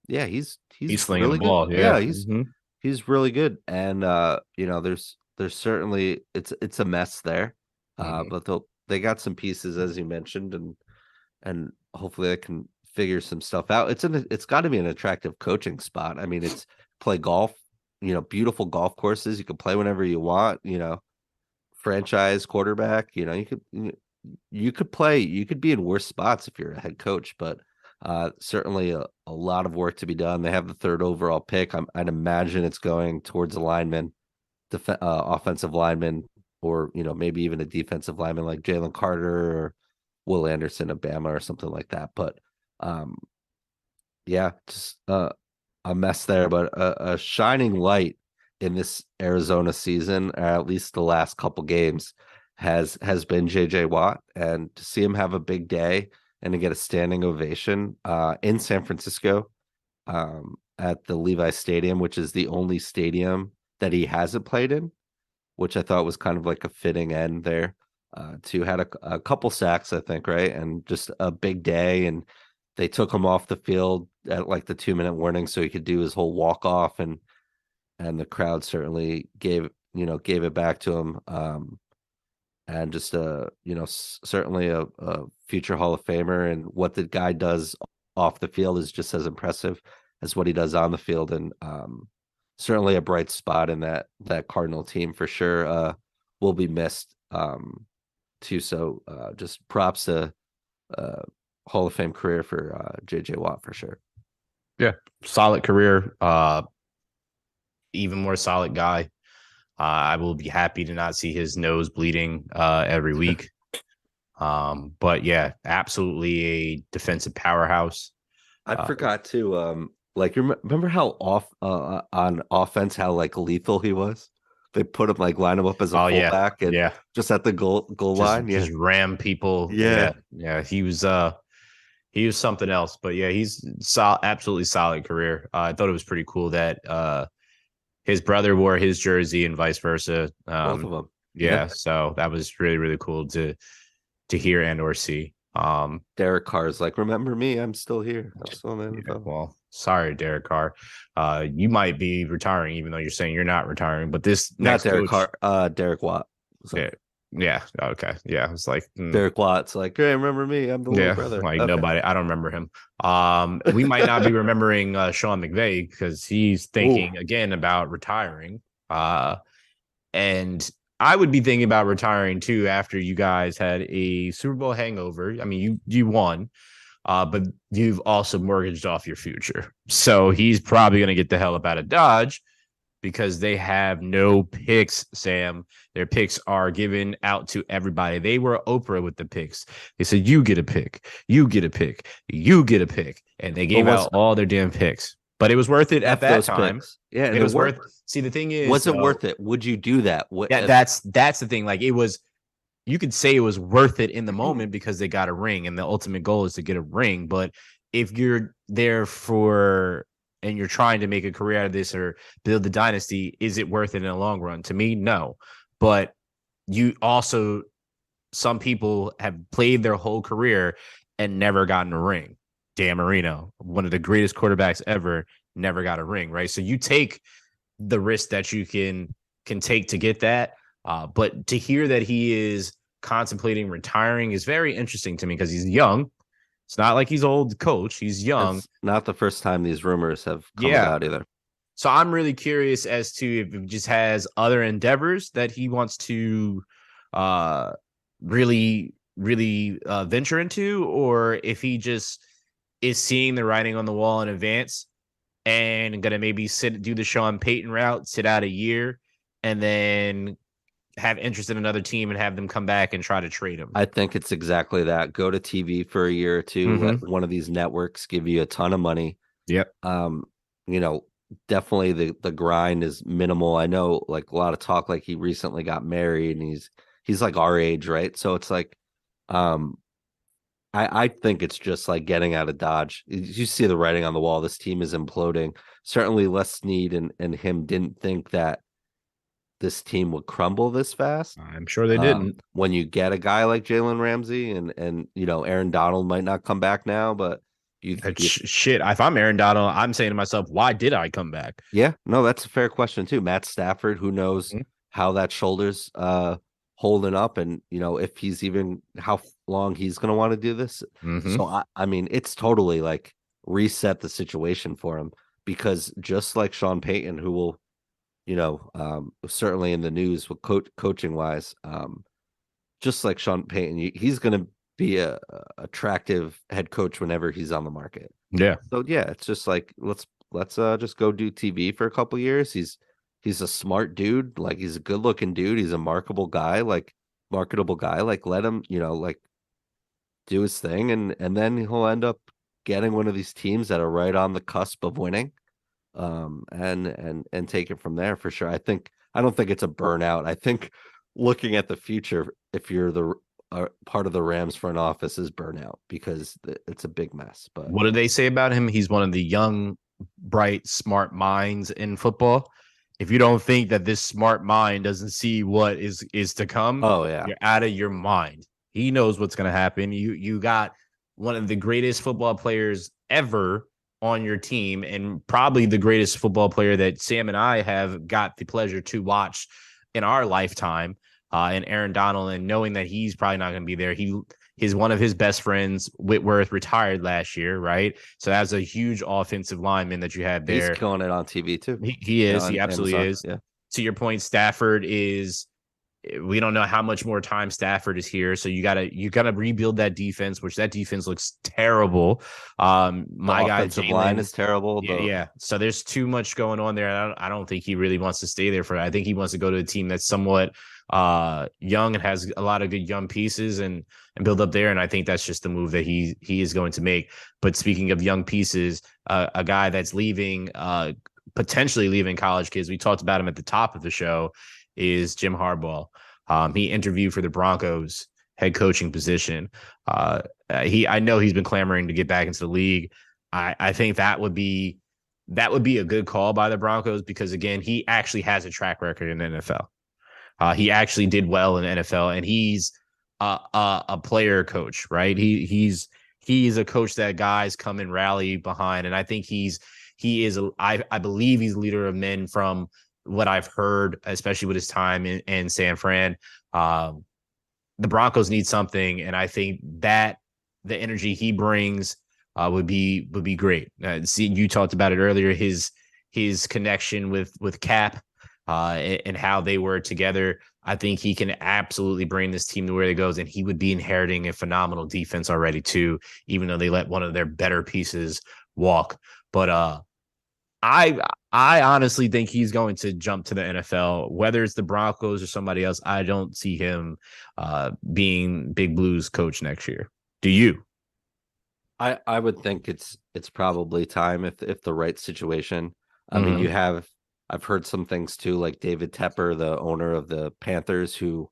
yeah, he's He's slinging the really good. ball. Yeah. Yeah, Mm-hmm. he's really good. And there's certainly it's a mess there. Mm-hmm. But they got some pieces as you mentioned, and hopefully they can figure some stuff out. It's got to be an attractive coaching spot. I mean, it's play golf, beautiful golf courses. You can play whenever you want. Franchise quarterback. You could be in worse spots if you're a head coach, but certainly a lot of work to be done. They have the third overall pick. I'd imagine it's going towards a lineman, offensive lineman, or maybe even a defensive lineman like Jalen Carter or Will Anderson of Bama or something like that. But um, yeah, just a mess there, but a shining light in this Arizona season, or at least the last couple games, has been JJ Watt, and to see him have a big day and to get a standing ovation in San Francisco at the Levi Stadium, which is the only stadium that he hasn't played in, which I thought was kind of like a fitting end there. To had a couple sacks, I think, right, and just a big day, and they took him off the field at like the 2 minute warning so he could do his whole walk off, and the crowd certainly gave it back to him. And just certainly a future Hall of Famer, and what the guy does off the field is just as impressive as what he does on the field, and certainly a bright spot in that Cardinal team for sure. Will be missed too. So just props to Hall of Fame career for JJ Watt for sure. Yeah. Solid career. Even more solid guy. I will be happy to not see his nose bleeding every week. But yeah, absolutely a defensive powerhouse. I Uh, forgot to like remember how off on offense how like lethal he was. They put him like line him up as a oh yeah, fullback and yeah. just at the goal line. Yeah, Just ram people. yeah. Yeah, yeah. He was something else. But yeah, he's absolutely solid career. I thought it was pretty cool that his brother wore his jersey and vice versa. Both of them. Yeah, Yeah, so that was really really cool to hear and or see. Derek Carr's like, remember me? I'm still here. I'm still in the Yeah, NFL. well, sorry, Derek Carr. You might be retiring, even though you're saying you're not retiring. But this Not next Derek coach, Carr. Derek Watt. So Yeah. Yeah. Okay. Yeah. It's like, Derek Watt's like, hey, remember me? I'm the little yeah, brother. like Okay. nobody. I don't remember him. We might not be remembering Sean McVay because he's Oh, thinking again about retiring. And I would be thinking about retiring too after you guys had a Super Bowl hangover. I mean, you won, but you've also mortgaged off your future. So he's probably going to get the hell up out of Dodge because they have no picks, Sam. Their picks are given out to everybody. They were Oprah with the picks. They said, you get a pick, you get a pick, you get a pick. And they but gave was out all their damn picks. But it was worth it at F that those time. picks. Yeah, and It it was worth. worked. See, the thing is, Was it though, worth it? Would you do that? What if that's the thing. Like it was, you could say it was worth it in the moment because they got a ring, and the ultimate goal is to get a ring. But if you're there for and you're trying to make a career out of this or build the dynasty, is it worth it in the long run? To me, no. But you also, some people have played their whole career and never gotten a ring. Dan Marino, one of the greatest quarterbacks ever, never got a ring, right? So you take the risk that you can take to get that. But to hear that he is contemplating retiring is very interesting to me because he's young. It's not like he's old coach. He's young. it's not the first time these rumors have come Yeah. about either. So I'm really curious as to if he just has other endeavors that he wants to uh really venture into, or if he just is seeing the writing on the wall in advance and gonna maybe do the Sean Payton route, sit out a year, and then have interest in another team and have them come back and try to trade him. I think it's exactly that. Go to TV for a year or two, let Mm-hmm. one of these networks give you a ton of money. Yep. Um, you know, definitely the grind is minimal. I know like a lot of talk like he recently got married and he's like our age, right? So it's like um I think it's just like getting out of Dodge. You see the writing on the wall. This team is imploding. Certainly Les Snead and him didn't think that this team would crumble this fast. I'm sure they didn't. When you get a guy like Jalen Ramsey and Aaron Donald might not come back now, but you Shit, if I'm Aaron Donald, I'm saying to myself, why did I come back? yeah, no, that's a fair question too. Matt Stafford, who knows how that shoulder's holding up and if he's even how long he's gonna want to do this. Mm-hmm. So I mean it's totally like reset the situation for him because just like Sean Payton, who will, certainly in the news with coaching wise, just like Sean Payton, he's gonna be a attractive head coach whenever he's on the market. Yeah. So yeah, it's just like let's just go do TV for a couple years. He's a smart dude, like he's a good looking dude. He's a marketable guy, like marketable guy. Like let him, like do his thing, and then he'll end up getting one of these teams that are right on the cusp of winning, and take it from there for sure. I don't think it's a burnout. I think looking at the future, if you're the part of the Rams front office, is burnout because it's a big mess. But What do they say about him? He's one of the young, bright, smart minds in football. If you don't think that this smart mind doesn't see what is to come, oh yeah, you're out of your mind. He knows what's going to happen. You got one of the greatest football players ever on your team, and probably the greatest football player that Sam and I have got the pleasure to watch in our lifetime. And Aaron Donald, and knowing that he's probably not going to be there, his one of his best friends, Whitworth, retired last year, right? So that's a huge offensive lineman that you have he's there. killing it on TV too. He is. On He absolutely Amazon. is. Yeah, To your point, Stafford is. We don't know how much more time Stafford is here, so you gotta rebuild that defense, which that defense looks terrible. the My guy offensive line Jalen, is terrible. yeah. So there's too much going on there. I don't think he really wants to stay there for. I think he wants to go to a team that's somewhat young and has a lot of good young pieces and build up there. And I think that's just the move that he is going to make. But speaking of young pieces, a guy that's leaving, potentially leaving college kids. We talked about him at the top of the show. Is Jim Harbaugh. He interviewed for the Broncos head coaching position. I know he's been clamoring to get back into the league. I think that would be a good call by the Broncos because again, he actually has a track record in the NFL. He actually did well in the NFL, and he's a player coach, right? He's a coach that guys come and rally behind, and I think he is. I believe he's a leader of men from what I've heard, especially with his time in San Fran, um, the Broncos need something, and I think that the energy he brings would be great. See, you talked about it earlier, his connection with Cap, and how they were together. I think he can absolutely bring this team to where it goes, and he would be inheriting a phenomenal defense already too, even though they let one of their better pieces walk. But I I honestly think he's going to jump to the NFL, whether it's the Broncos or somebody else. I don't see him being Big Blues coach next year. Do you? I would think it's probably time if the right situation. I mean, Mm-hmm. I've heard some things too, like David Tepper, the owner of the Panthers, who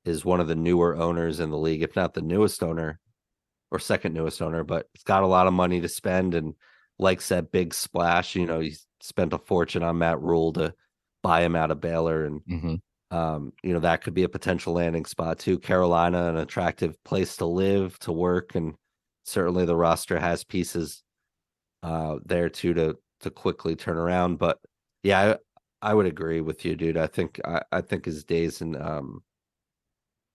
is one of the newer owners in the league, if not the newest owner or second newest owner, but he's got a lot of money to spend and likes that big splash. He spent a fortune on Matt Rule to buy him out of Baylor, and Mm-hmm. that could be a potential landing spot too. Carolina, an attractive place to live, to work, and certainly the roster has pieces there too to quickly turn around. But yeah, I would agree with you, dude. I think his days in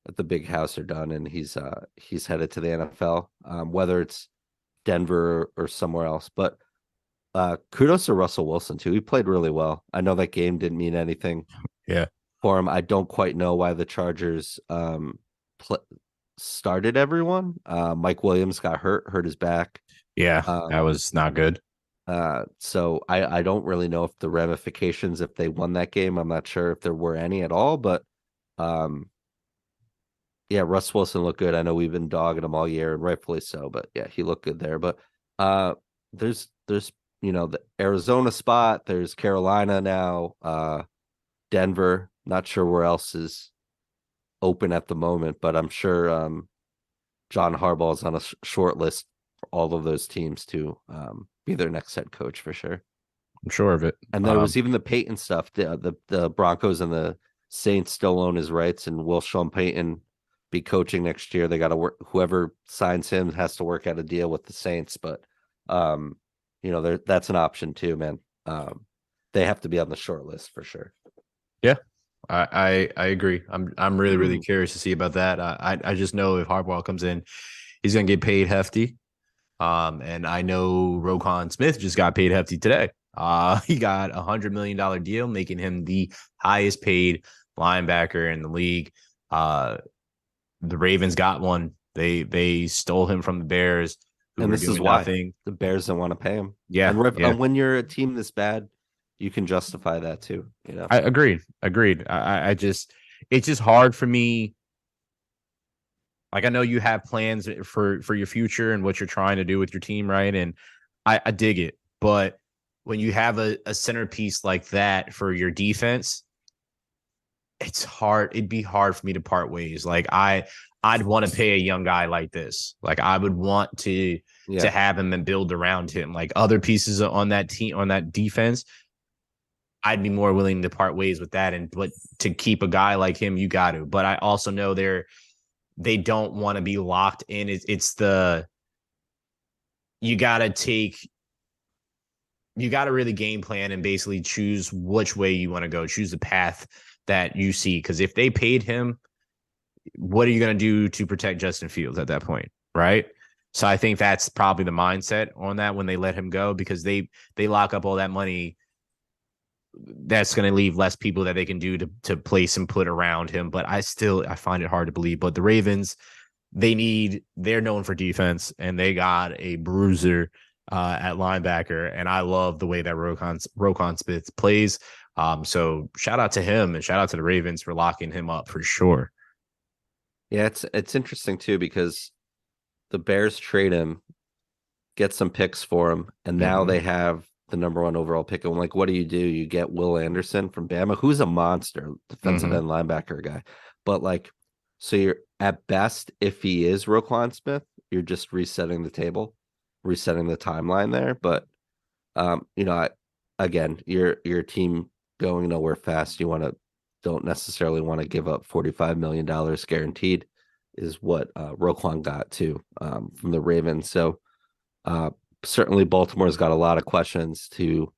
at the big house are done, and he's headed to the NFL, whether it's Denver or somewhere else. But kudos to Russell Wilson too. He played really well. I know that game didn't mean anything Yeah. for him. I don't quite know why the Chargers pl- started everyone. Mike Williams got hurt his back. Yeah. That Um, was not good. so I don't really know if the ramifications if they won that game. I'm not sure if there were any at all, but um, yeah, Russ Wilson looked good. I know we've been dogging him all year, and rightfully so. But yeah, he looked good there. But there's the Arizona spot. There's Carolina now. Denver. Not sure where else is open at the moment, but I'm sure John Harbaugh is on a short list for all of those teams to be their next head coach for sure. I'm sure of it. And there was even the Peyton stuff. The Broncos and the Saints still own his rights, and will Sean Payton be coaching next year? They got to work. Whoever signs him has to work out a deal with the Saints, but um, that's an option too, man. They have to be on the short list for sure. Yeah. I agree. I'm really curious to see about that. I just know if Harbaugh comes in, he's gonna get paid hefty. And I know Roquan Smith just got paid hefty today. He got $100 million deal, making him the highest paid linebacker in the league. The Ravens got one. They stole him from the Bears, who And were this is doing why nothing. the Bears don't want to pay him. Yeah, And yeah. when you're a team this bad, you can justify that too. I agreed. Agreed. I just it's just hard for me. Like I know you have plans for your future and what you're trying to do with your team, right? And I dig it. But when you have a centerpiece like that for your defense, it's hard. It'd be hard for me to part ways. Like I'd want to pay a young guy like this. Like I would want to Yeah. have him and build around him. Like other pieces on that team, on that defense, I'd be more willing to part ways with that. But to keep a guy like him, you got to. But I also know they don't want to be locked in. It's the you got to take you got to really game plan and basically choose which way you want to go. Choose the path that you see. Because if they paid him, what are you going to do to protect Justin Fields at that point, right? So I think that's probably the mindset on that when they let him go, because they lock up all that money. That's going to leave less people that they can do to place and put around him. But I find it hard to believe. But the Ravens, they're known for defense, and they got a bruiser at linebacker, and I love the way that Roquan Smith plays. So shout out to him and shout out to the Ravens for locking him up for sure. Yeah, it's interesting too because the Bears trade him, get some picks for him, and now Mm-hmm. they have the number one overall pick. And like, what do? You get Will Anderson from Bama, who's a monster, defensive Mm-hmm. end linebacker guy. But like, so you're at best, if he is Roquan Smith, you're just resetting the table, resetting the timeline there. But again, your team going nowhere fast. Don't necessarily want to give up $45 million guaranteed, is what Roquan got too from the Ravens. So uh, certainly Baltimore's got a lot of questions to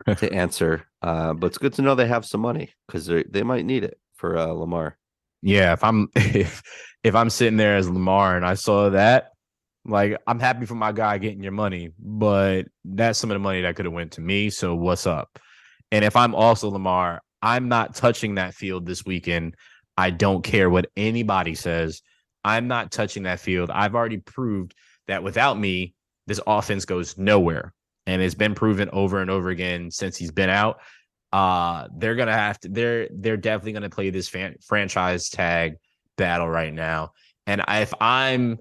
to answer. But it's good to know they have some money because they might need it for Lamar. Yeah, if I'm if I'm sitting there as Lamar and I saw that, like I'm happy for my guy getting your money, but that's some of the money that could have went to me. So what's up? And if I'm also Lamar, I'm not touching that field this weekend. I don't care what anybody says. I'm not touching that field. I've already proved that without me, this offense goes nowhere. And it's been proven over and over again since he's been out. They're gonna have to. They're definitely gonna play this franchise tag battle right now. And if I'm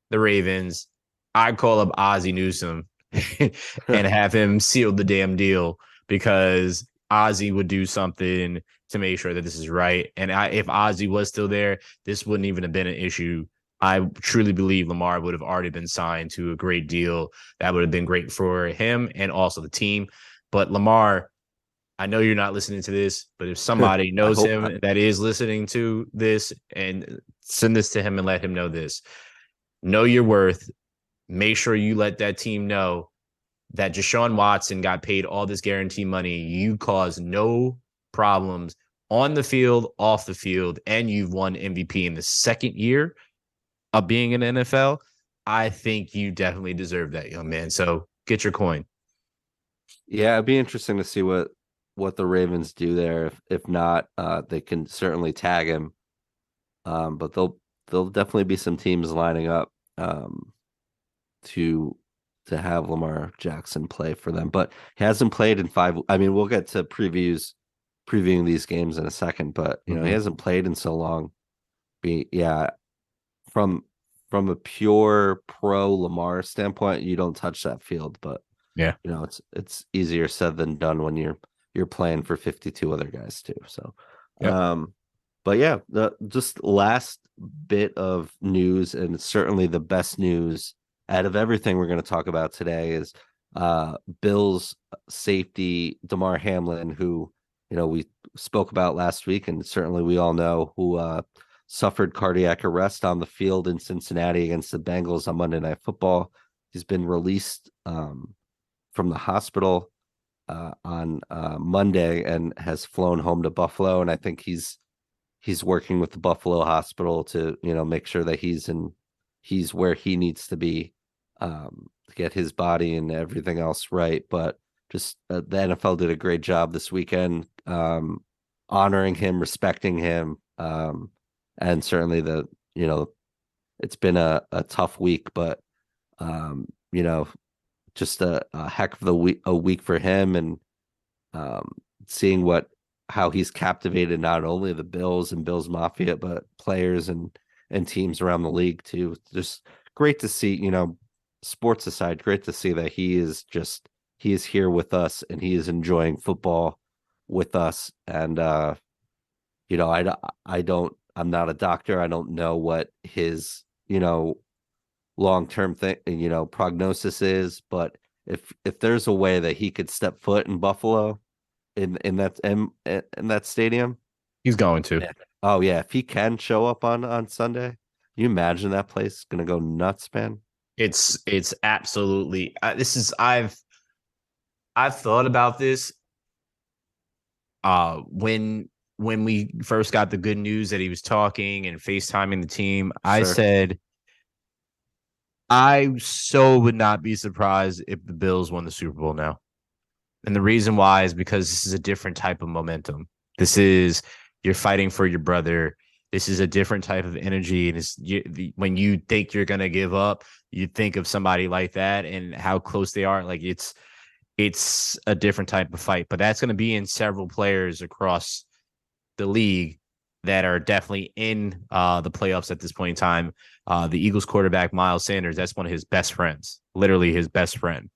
the Ravens, I'd call up Ozzie Newsome and have him seal the damn deal because Ozzie would do something to make sure that this is right. And if Ozzie was still there, this wouldn't even have been an issue. I truly believe Lamar would have already been signed to a great deal. That would have been great for him and also the team. But Lamar, I know you're not listening to this, but if somebody I knows hope not. him that is listening to this, and send this to him and let him know your worth. Make sure you let that team know that Deshaun Watson got paid all this guarantee money. You caused no problems on the field, off the field, and you've won MVP in the second year of being in the NFL. I think you definitely deserve that, young man. So get your coin. Yeah, it'd be interesting to see what the Ravens do there. If not, they can certainly tag him. But there'll definitely be some teams lining up to have Lamar Jackson play for them. But he hasn't played in 5. I mean, we'll get to previewing these games in a second, but he hasn't played in so long. Yeah, from a pure pro Lamar standpoint, you don't touch that field, but Yeah. it's easier said than done when you're playing for 52 other guys too. So, Yep. but yeah, the just last bit of news, and it's certainly the best news out of everything we're going to talk about today is Bills safety Damar Hamlin, who we spoke about last week, and certainly we all know who suffered cardiac arrest on the field in Cincinnati against the Bengals on Monday Night Football. He's been released from the hospital on Monday and has flown home to Buffalo, and I think he's working with the Buffalo hospital to make sure that he's where he needs to be to get his body and everything else right. But just the NFL did a great job this weekend honoring him, respecting him, and certainly it's been a tough week, but um, you know just a heck of a week for him, and seeing how he's captivated not only the Bills and Bills Mafia, but players and teams around the league too. Just great to see, sports aside, great to see that he is here with us and he is enjoying football with us. And I'm not a doctor. I don't know what his, long-term thing, prognosis is, but if there's a way that he could step foot in Buffalo in that stadium. He's going to. Yeah. Oh yeah, if he can show up on Sunday, can you imagine that place is gonna go nuts, man? It's absolutely this is I've thought about this when we first got the good news that he was talking and FaceTiming the team. I Sure. said I so would not be surprised if the Bills won the Super Bowl now. And the reason why is because this is a different type of momentum. This is you're fighting for your brother. This is a different type of energy. And when you think you're going to give up, you think of somebody like that and how close they are. Like it's a different type of fight, but that's going to be in several players across the league that are definitely in the playoffs at this point in time. The Eagles quarterback, Miles Sanders, that's one of his best friends, literally his best friend.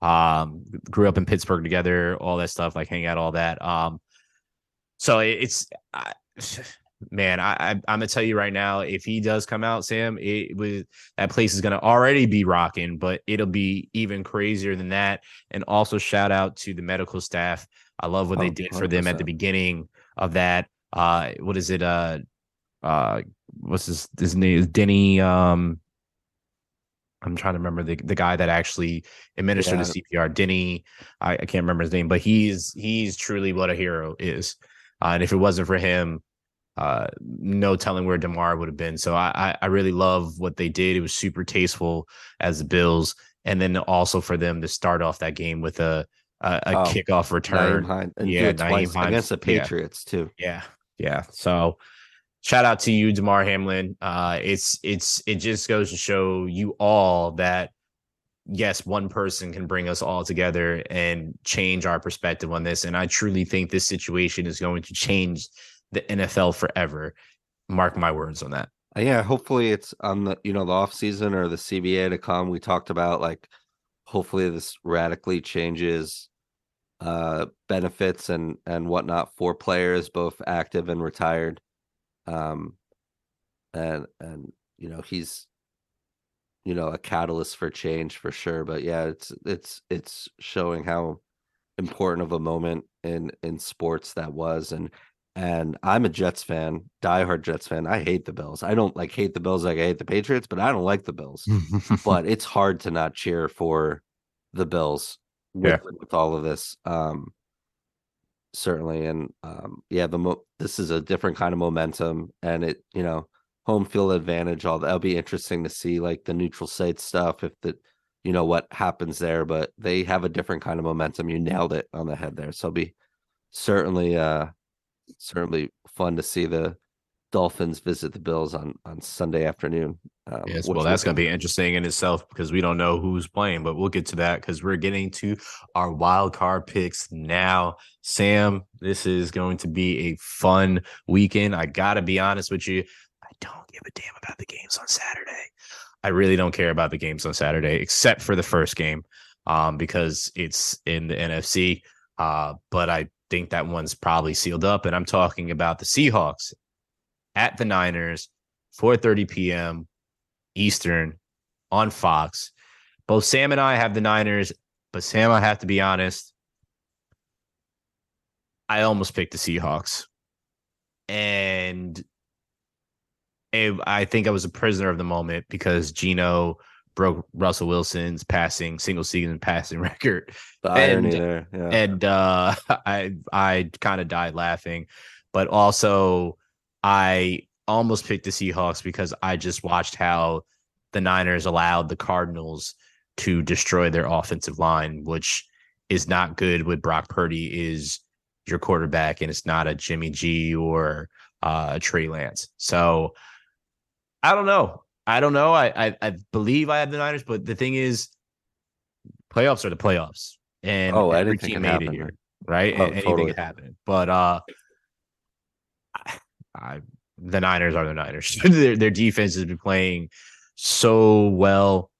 Grew up in Pittsburgh together, all that stuff, like hang out, all that. So man, I'm gonna tell you right now, if he does come out, Sam, that place is gonna already be rocking, but it'll be even crazier than that. And also shout out to the medical staff. I love what they Oh, did for them at the 100%. beginning of that. What is it? What's his name? Denny. I'm trying to remember the guy that actually administered the Yeah. CPR. Denny, I can't remember his name, but he's truly what a hero is. And if it wasn't for him, no telling where DeMar would have been. So I really love what they did. It was super tasteful as the Bills, and then also for them to start off that game with a Oh, kickoff Naeem return. Hines and do Yeah, it Naeem twice against Hines. the Yeah, Patriots too. yeah, yeah. So shout out to you, DeMar Hamlin. It just goes to show you all that yes, one person can bring us all together and change our perspective on this. And I truly think this situation is going to change the NFL forever. Mark my words on that. Yeah, hopefully it's on the the off season or the CBA to come. We talked about like hopefully this radically changes benefits and whatnot for players, both active and retired. Um and he's a catalyst for change for sure. But yeah, it's showing how important of a moment in sports that was. And I'm a Jets fan, diehard Jets fan. I hate the Bills. I don't like hate the Bills like I hate the Patriots, but I don't like the Bills. But it's hard to not cheer for the Bills Yeah. with all of this. Certainly. And yeah, this is a different kind of momentum, and home field advantage, all that'll be interesting to see, like the neutral site stuff, if what happens there. But they have a different kind of momentum. You nailed it on the head there. So it'll be certainly certainly fun to see the Dolphins visit the Bills on Sunday afternoon. Yes, well, Which will that's going be to be interesting in itself because we don't know who's playing, but we'll get to that because we're getting to our wild card picks now. Sam, this is going to be a fun weekend. I got to be honest with you. I don't give a damn about the games on Saturday. I really don't care about the games on Saturday, except for the first game, because it's in the NFC. But I think that one's probably sealed up. And I'm talking about the Seahawks at the Niners, 4:30 p.m. Eastern on Fox. Both Sam and I have the Niners, but Sam, I have to be honest, I almost picked the Seahawks. And I think I was a prisoner of the moment because Geno broke Russell Wilson's single season passing record. the irony And there. Yeah. and I kind of died laughing. But also I almost picked the Seahawks because I just watched how the Niners allowed the Cardinals to destroy their offensive line, which is not good when Brock Purdy is your quarterback and it's not a Jimmy G or Trey Lance. So I don't know. I don't know. I believe I have the Niners, but the thing is, playoffs are the playoffs, and Oh, every anything team can made it happen, here, man. right? Oh, Anything totally. can happen. But I, the Niners are the Niners. Their defense has been playing so well.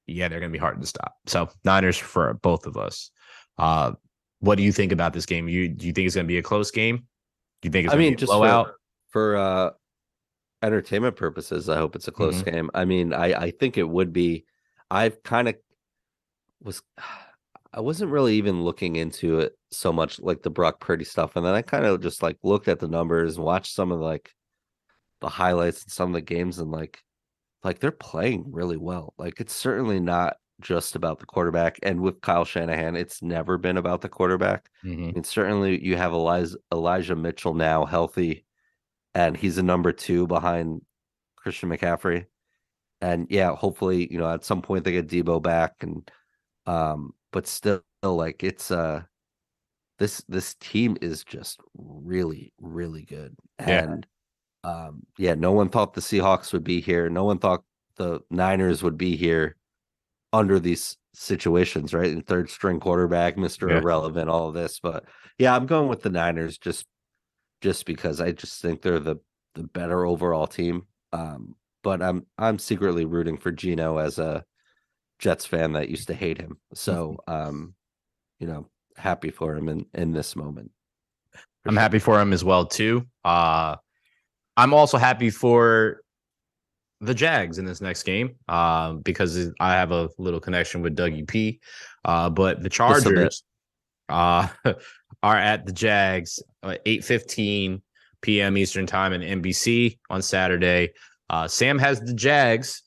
Yeah, they're going to be hard to stop. So Niners for both of us. Uh, what do you think about this game? Do you think it's going to be a close game? Do you think it's I going to be mean, a just blowout? for entertainment purposes, I hope it's a close Mm-hmm. game. I mean, I think it would be. I've kind of was I wasn't really even looking into it so much, like the Brock Purdy stuff, and then I kind of just like looked at the numbers and watched some of like the highlights and some of the games, and like they're playing really well. Like it's certainly not just about the quarterback. And with Kyle Shanahan, it's never been about the quarterback. Mm-hmm. I mean, certainly you have Elijah Mitchell now healthy, and he's a number two behind Christian McCaffrey. And yeah, hopefully, at some point they get Debo back. And but still, like it's this team is just really, really good. Yeah. And yeah, no one thought the Seahawks would be here. No one thought the Niners would be here under these situations, right? And third string quarterback, Mr. Yeah. Irrelevant, all of this. But yeah, I'm going with the Niners just because I just think they're the better overall team. But I'm secretly rooting for Geno as a Jets fan that used to hate him. So you know, happy for him in this moment. For I'm sure. happy for him as well too. I'm also happy for the Jags in this next game because I have a little connection with Dougie P. But the Just a bit. Chargers uh, are at the Jags 8:15 p.m. Eastern time in NBC on Saturday. Sam has the Jags,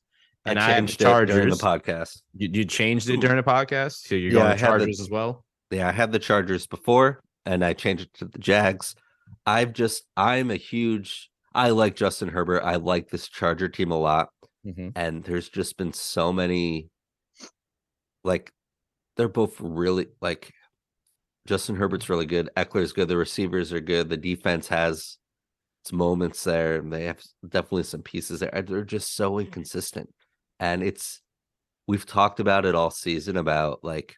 I And I have the changed it during the Chargers. podcast. You changed it during the podcast, so you're Yeah, going I had the Chargers as well. yeah, I had the Chargers before and I changed it to the Jags. I'm a huge I like Justin Herbert. I like this Charger team a lot. Mm-hmm. And there's just been so many like they're both really like Justin Herbert's really good. Eckler's good. The receivers are good. The defense has its moments there, and they have definitely some pieces there. They're just so inconsistent. And we've talked about it all season about like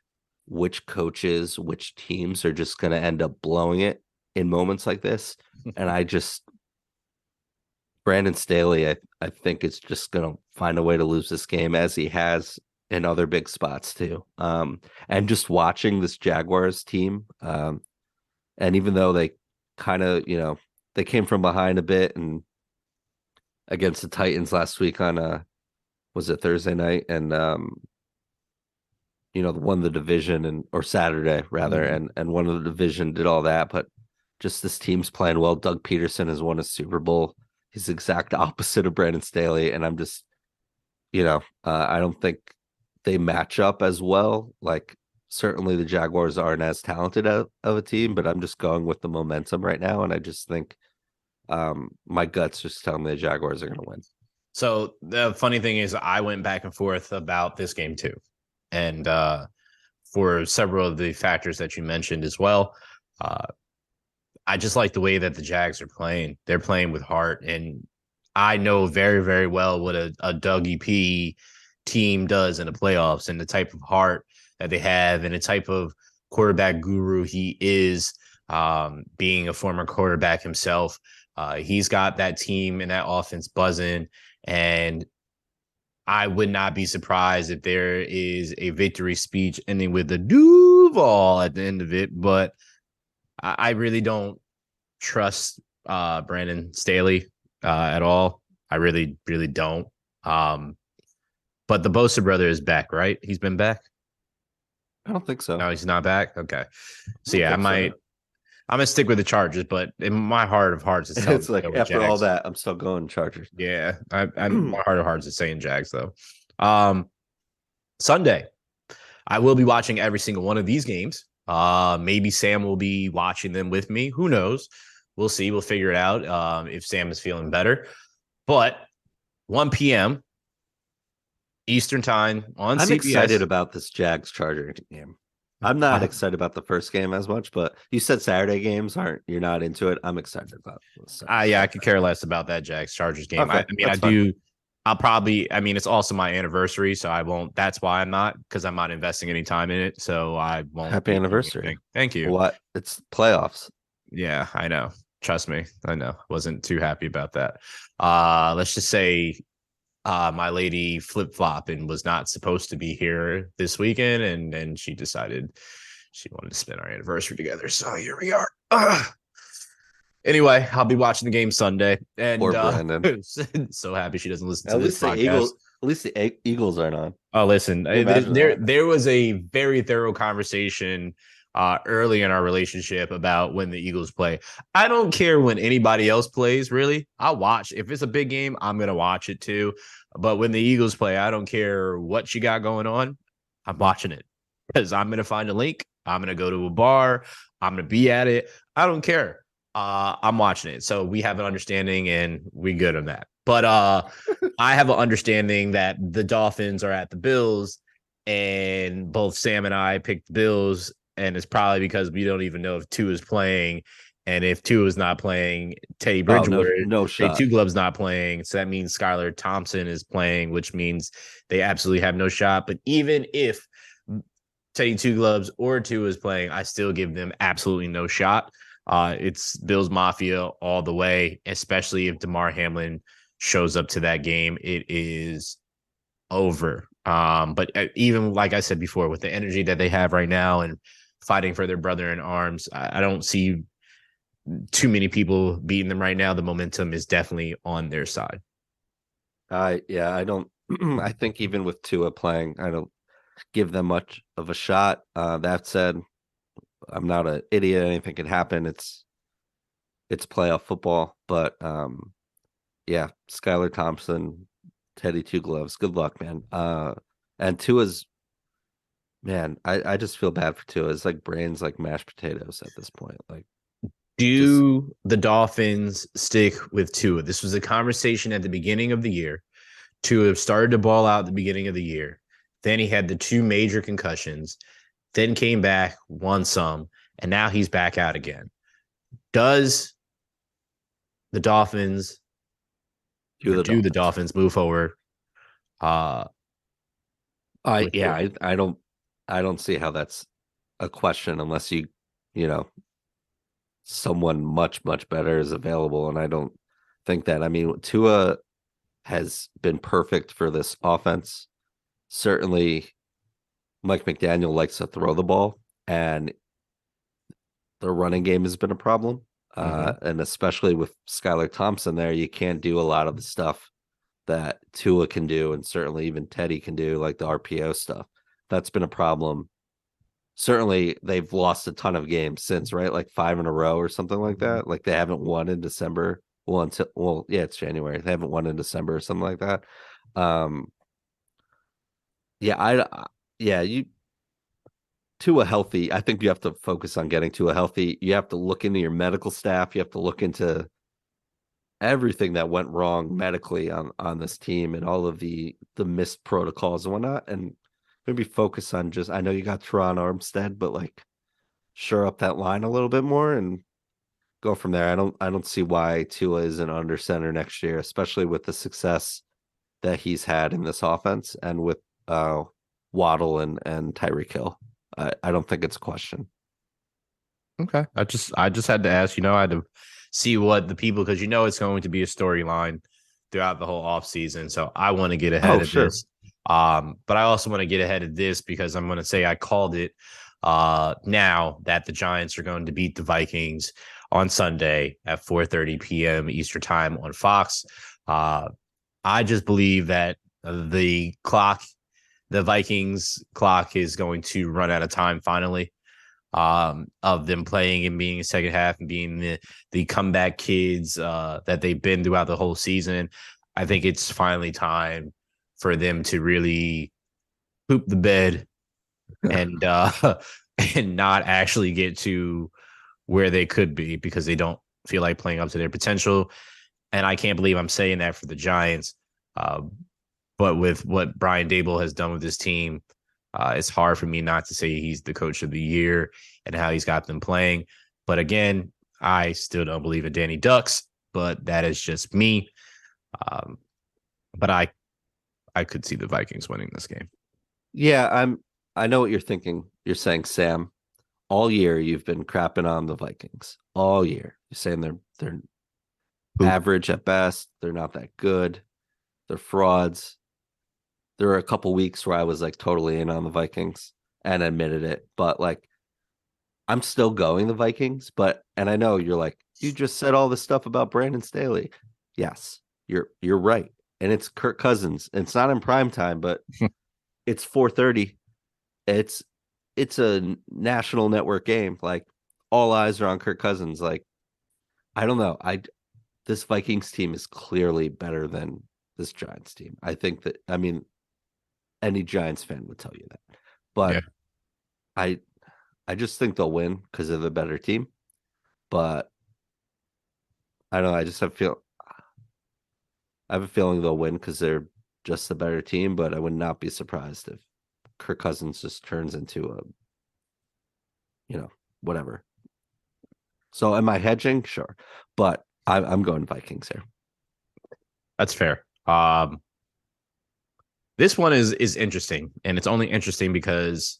which coaches, which teams are just going to end up blowing it in moments like this. And Brandon Staley, I think it's just going to find a way to lose this game as he has in other big spots too. And just watching this Jaguars team, and even though they kind of, they came from behind a bit and against the Titans last week on was it Thursday night and won the division and or Saturday rather Mm-hmm. and won the division, did all that, but just this team's playing well. Doug Peterson has won a Super Bowl. He's the exact opposite of Brandon Staley, and I'm just I don't think they match up as well. Like certainly the Jaguars aren't as talented of a team, but I'm just going with the momentum right now, and I just think my guts just tell me the Jaguars are going to win. So the funny thing is, I went back and forth about this game too, and for several of the factors that you mentioned as well. Uh, I just like the way that the Jags are playing. They're playing with heart, and I know very, very well what a Dougie P team does in the playoffs and the type of heart that they have and the type of quarterback guru he is, being a former quarterback himself. He's got that team and that offense buzzing, and I would not be surprised if there is a victory speech ending with the Duval at the end of it, but I really don't trust Brandon Staley at all. I really, really don't. But the Bosa brother is back, right? He's been back. I don't think so. No, he's not back. Okay, I so don't yeah, think so. I'm gonna stick with the Chargers, but in my heart of hearts, it's telling It's me to like go with after all Jags. that, I'm still going Chargers. Yeah, I'm my heart of hearts is saying Jags though. Um, Sunday, I will be watching every single one of these games. Maybe Sam will be watching them with me. Who knows? We'll see. We'll figure it out if Sam is feeling better. But 1 p.m. Eastern time on I'm CBS. excited about this Jags Charger game. I'm not excited about the first game as much, but you said Saturday games aren't you're not into it. I'm excited about this. Yeah, I could care less about that Jags Chargers game. Okay, I mean, I that's fine. do. I'll probably. I mean, it's also my anniversary, so I won't. That's why I'm not, because I'm not investing any time in it. So I won't Happy be doing anniversary. anything. Thank you. What? It's playoffs. Yeah, I know. Trust me, I know. Wasn't too happy about that. Let's just say my lady flip flop and was not supposed to be here this weekend, and she decided she wanted to spend our anniversary together. So here we are. Anyway, I'll be watching the game Sunday, and Poor Brandon. so happy she doesn't listen to At this least the podcast. Eagles aren't on. Oh, listen, Can you imagine that? there was a very thorough conversation early in our relationship about when the Eagles play. I don't care when anybody else plays, really. I'll watch. If it's a big game, I'm gonna watch it too. But when the Eagles play, I don't care what you got going on. I'm watching it because I'm gonna find a link. I'm gonna go to a bar. I'm gonna be at it. I don't care. I'm watching it. So we have an understanding and we good on that. But I have an understanding that the Dolphins are at the Bills, and both Sam and I picked the Bills, and it's probably because we don't even know if Tua is playing. And if Tua is not playing, Teddy Oh, no, Bridgewater, no Teddy shot. Two Gloves not playing. So that means Skylar Thompson is playing, which means they absolutely have no shot. But even if Teddy Two Gloves or Tua is playing, I still give them absolutely no shot. It's Bills Mafia all the way, especially if DeMar Hamlin shows up to that game. It is over. But even like I said before, with the energy that they have right now and fighting for their brother in arms, I don't see too many people beating them right now. The momentum is definitely on their side. I don't. I think even with Tua playing, I don't give them much of a shot. That said, I'm not an idiot. Anything can happen. It's playoff football, but yeah, Skylar Thompson Teddy Two Gloves. Good luck, man. And Tua's man, I just feel bad for Tua. It's like brains like mashed potatoes at this point. Like just Do the Dolphins stick with Tua? This was a conversation at the beginning of the year. Tua started to ball out at the beginning of the year. Then he had the two major concussions, then came back, won some, and now he's back out again. Does the Dolphins do or the do the Dolphins. Dolphins move forward uh, I with yeah, Tua? I don't see how that's a question unless you know, someone much better is available. And I don't think that. I mean, Tua has been perfect for this offense. Certainly Mike McDaniel likes to throw the ball, and the running game has been a problem. Mm-hmm. And especially with Skylar Thompson there, you can't do a lot of the stuff that Tua can do, and certainly even Teddy can do, like the RPO stuff. That's been a problem. Certainly, they've lost a ton of games since, right? Like 5 in a row or something like that. Like they haven't won in December. Yeah, it's January. They haven't won in December or something like that. Um, yeah, yeah, you to a healthy. I think you have to focus on getting to a healthy. You have to look into your medical staff. You have to look into everything that went wrong medically on this team and all of the missed protocols and whatnot, and maybe focus on just. I know you got Teron Armstead, but like shore up that line a little bit more and go from there. I don't see why Tua isn't under center next year, especially with the success that he's had in this offense and with uh Waddle and Tyreek Hill. I don't think it's a question. Okay. I just had to ask, I had to see what the people, because it's going to be a storyline throughout the whole offseason. So I want to get ahead Oh, of sure. this. But I also want to get ahead of this because I'm going to say I called it now that the Giants are going to beat the Vikings on Sunday at 4:30 p.m. Eastern time on Fox. Uh, I just believe that the Vikings clock is going to run out of time finally, of them playing and being in second half and being the comeback kids that they've been throughout the whole season. I think it's finally time for them to really poop the bed and and not actually get to where they could be because they don't feel like playing up to their potential. And I can't believe I'm saying that for the Giants. Uh, but with what Brian Dable has done with his team, it's hard for me not to say he's the coach of the year and how he's got them playing. But again, I still don't believe in Danny Ducks, but that is just me. Um, but I could see the Vikings winning this game. Yeah, I know what you're thinking. You're saying, Sam, all year you've been crapping on the Vikings. All year. You're saying they're Poop. average at best. They're not that good. They're frauds. There were a couple weeks where I was like totally in on the Vikings and admitted it, but like I'm still going the Vikings. But and I know you're like you just said all this stuff about Brandon Staley. Yes, you're right, and it's Kirk Cousins. It's not in prime time, but it's 4:30. It's it's a national network game. Like all eyes are on Kirk Cousins. Like I don't know. I This Vikings team is clearly better than this Giants team. I think that I mean any Giants fan would tell you that. Yeah, But I I just think they'll win because they're the better team. But I don't know. I have a feeling they'll win because they're just the better team. But I would not be surprised if Kirk Cousins just turns into a you know whatever. So am I hedging? Sure, but I'm going Vikings here. that's fair. This one is interesting, and it's only interesting because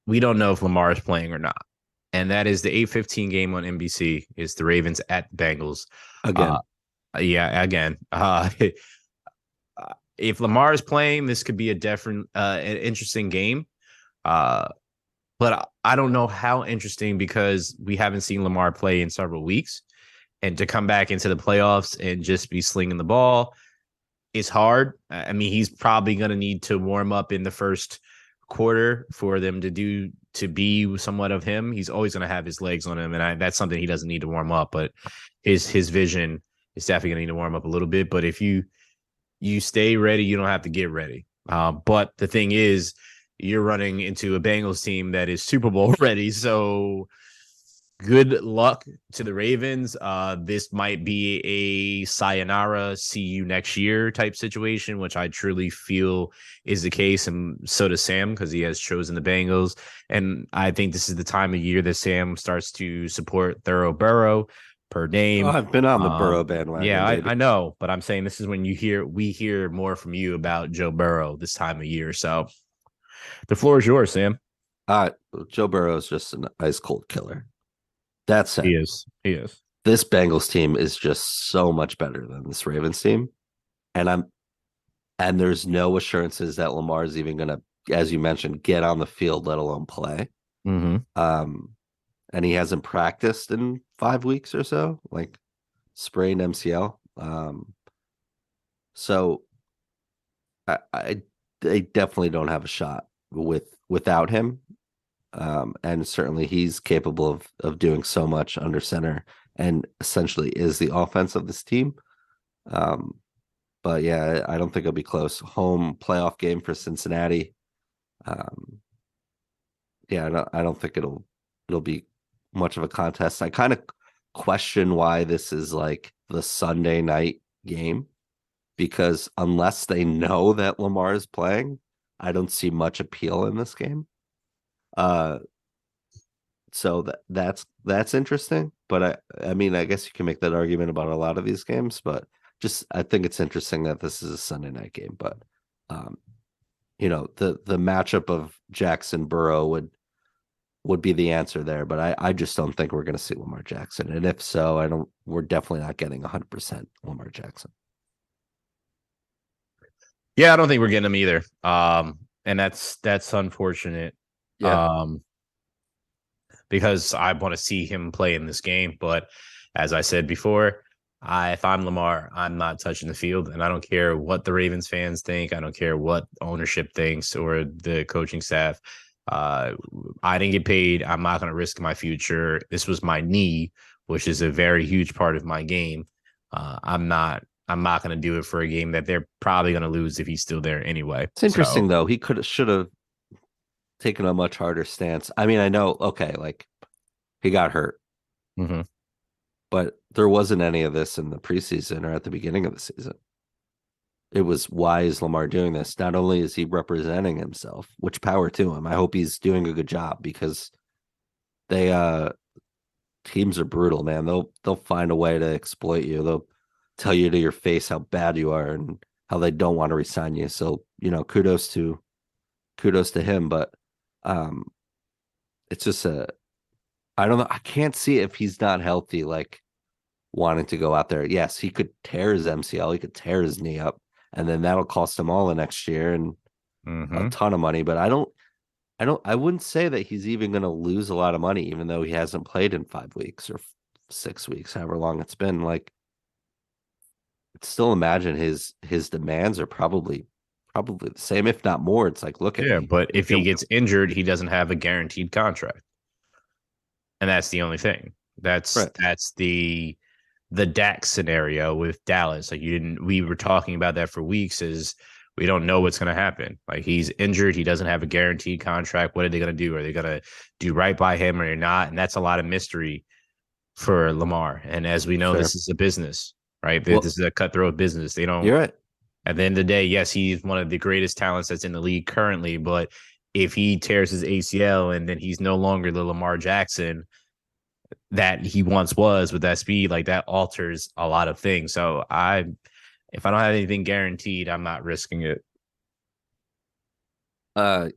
we don't know if Lamar is playing or not. And that is the 8:15 game on NBC is the Ravens at Bengals. Uh, Again, yeah, again. If Lamar is playing, this could be a different, an interesting game. Uh, but I don't know how interesting because we haven't seen Lamar play in several weeks, and to come back into the playoffs and just be slinging the ball is hard. I mean, he's probably going to need to warm up in the first quarter for them to be somewhat of him. He's always going to have his legs on him, and that's something he doesn't need to warm up. But his vision is definitely going to need to warm up a little bit. But if you you stay ready. You don't have to get ready. But the thing is, you're running into a Bengals team that is Super Bowl ready. So good luck to the Ravens. This might be a sayonara, see you next year type situation, which I truly feel is the case. And so does Sam, because he has chosen the Bengals. And I think this is the time of year that Sam starts to support Thorough Burrow per Oh, name. I've been on the Burrow bandwagon, Yeah, baby. I know, but I'm saying this is when we hear more from you about Joe Burrow this time of year. So the floor is yours, Sam. Uh, Joe Burrow is just an ice cold killer. That He said, is. He is. this Bengals team is just so much better than this Ravens team, and there's no assurances that Lamar is even gonna, as you mentioned, get on the field, let alone play. Mm-hmm. Um, and he hasn't practiced in 5 weeks or so, like sprained MCL. So I they definitely don't have a shot without him. And certainly he's capable of doing so much under center and essentially is the offense of this team. Um, but yeah, I don't think it'll be close. Home playoff game for Cincinnati. Um, yeah, I don't think it'll be much of a contest. I kind of question why this is like the Sunday night game because unless they know that Lamar is playing, I don't see much appeal in this game. Uh, so that's interesting. But I mean, I guess you can make that argument about a lot of these games, but just I think it's interesting that this is a Sunday night game. But um, the matchup of Jackson Burrow would be the answer there. But I just don't think we're going to see Lamar Jackson, and if so, I don't. We're definitely not getting 100% Lamar Jackson. Yeah, I don't think we're getting him either. And that's unfortunate. Yeah, Um, because I want to see him play in this game. But as I said before, if I'm Lamar, I'm not touching the field, and I don't care what the Ravens fans think. I don't care what ownership thinks or the coaching staff. Uh, I didn't get paid. I'm not going to risk my future. This was my knee, which is a very huge part of my game. I'm not. I'm not going to do it for a game that they're probably going to lose if he's still there anyway. it's So, interesting though. He should have taken a much harder stance. I mean, I know, okay, like he got hurt, mm-hmm. but there wasn't any of this in the preseason or at the beginning of the season. It was, why is Lamar doing this? Not only is he representing himself, which power to him. I hope he's doing a good job because they teams are brutal, man. They'll find a way to exploit you. They'll tell you to your face how bad you are and how they don't want to resign you. So, kudos to him, but um it's just I don't know. I can't see if he's not healthy, like wanting to go out there. Yes, he could tear his MCL, he could tear his knee up, and then that'll cost him all the next year and a Mm-hmm. ton of money. But I wouldn't say that he's even going to lose a lot of money, even though he hasn't played in 5 weeks or 6 weeks, however long it's been. Like, still imagine his demands are probably the same, if not more. It's like, look at Yeah, me. but if he It- gets injured, he doesn't have a guaranteed contract, and that's the only thing. That's right. that's the Dak scenario with Dallas. Like you didn't, we were talking about that for weeks. Is we don't know what's going to happen. Like he's injured, he doesn't have a guaranteed contract. What are they going to do? Are they going to do right by him or not? And that's a lot of mystery for Lamar. And as we know, Fair. this is a business, right? This Well, is a cutthroat business. They don't. you're right. At the end of the day, yes, he's one of the greatest talents that's in the league currently. But if he tears his ACL and then he's no longer the Lamar Jackson that he once was with that speed, like that alters a lot of things. So if I don't have anything guaranteed, I'm not risking it. Uh,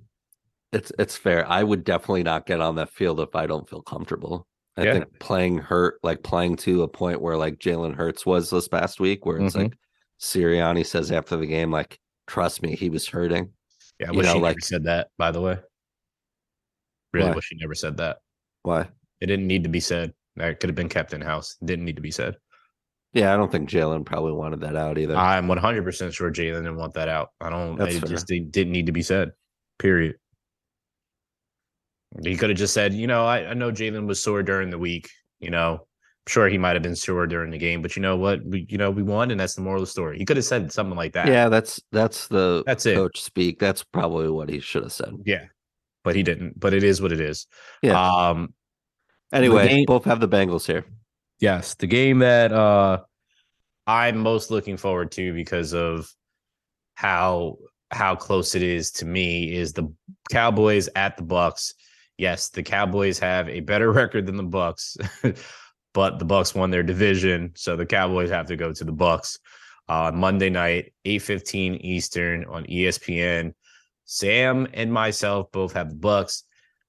it's fair. I would definitely not get on that field if I don't feel comfortable. I Yeah. think playing hurt, like playing to a point where like Jalen Hurts was this past week, where it's Mm-hmm. like Sirianni says after the game, like, trust me, he was hurting. Yeah. I wish she never Like, said that, by the way. Really why? wish she never said that. Why? It didn't need to be said. That could have been kept in house. Didn't need to be said. Yeah, I don't think Jalen probably wanted that out either. I'm 100% sure Jalen didn't want that out. I don't, That's it fair. just didn't need to be said, period. He could have just said, I know Jalen was sore during the week, Sure, he might have been sure during the game, but you know what? We won, and that's the moral of the story. He could have said something like that. Yeah, that's the That's it. coach speak. That's probably what he should have said. Yeah, but he didn't. But it is what it is. Yeah. Um, the Anyway, game, both have the Bengals here. yes, the game that I'm most looking forward to because of how how close it is to me is the Cowboys at the Bucks. Yes, the Cowboys have a better record than the Bucks, but the Bucks won their division, so the Cowboys have to go to the Bucks on Monday night, 8:15 Eastern on ESPN. Sam and myself both have the Bucks.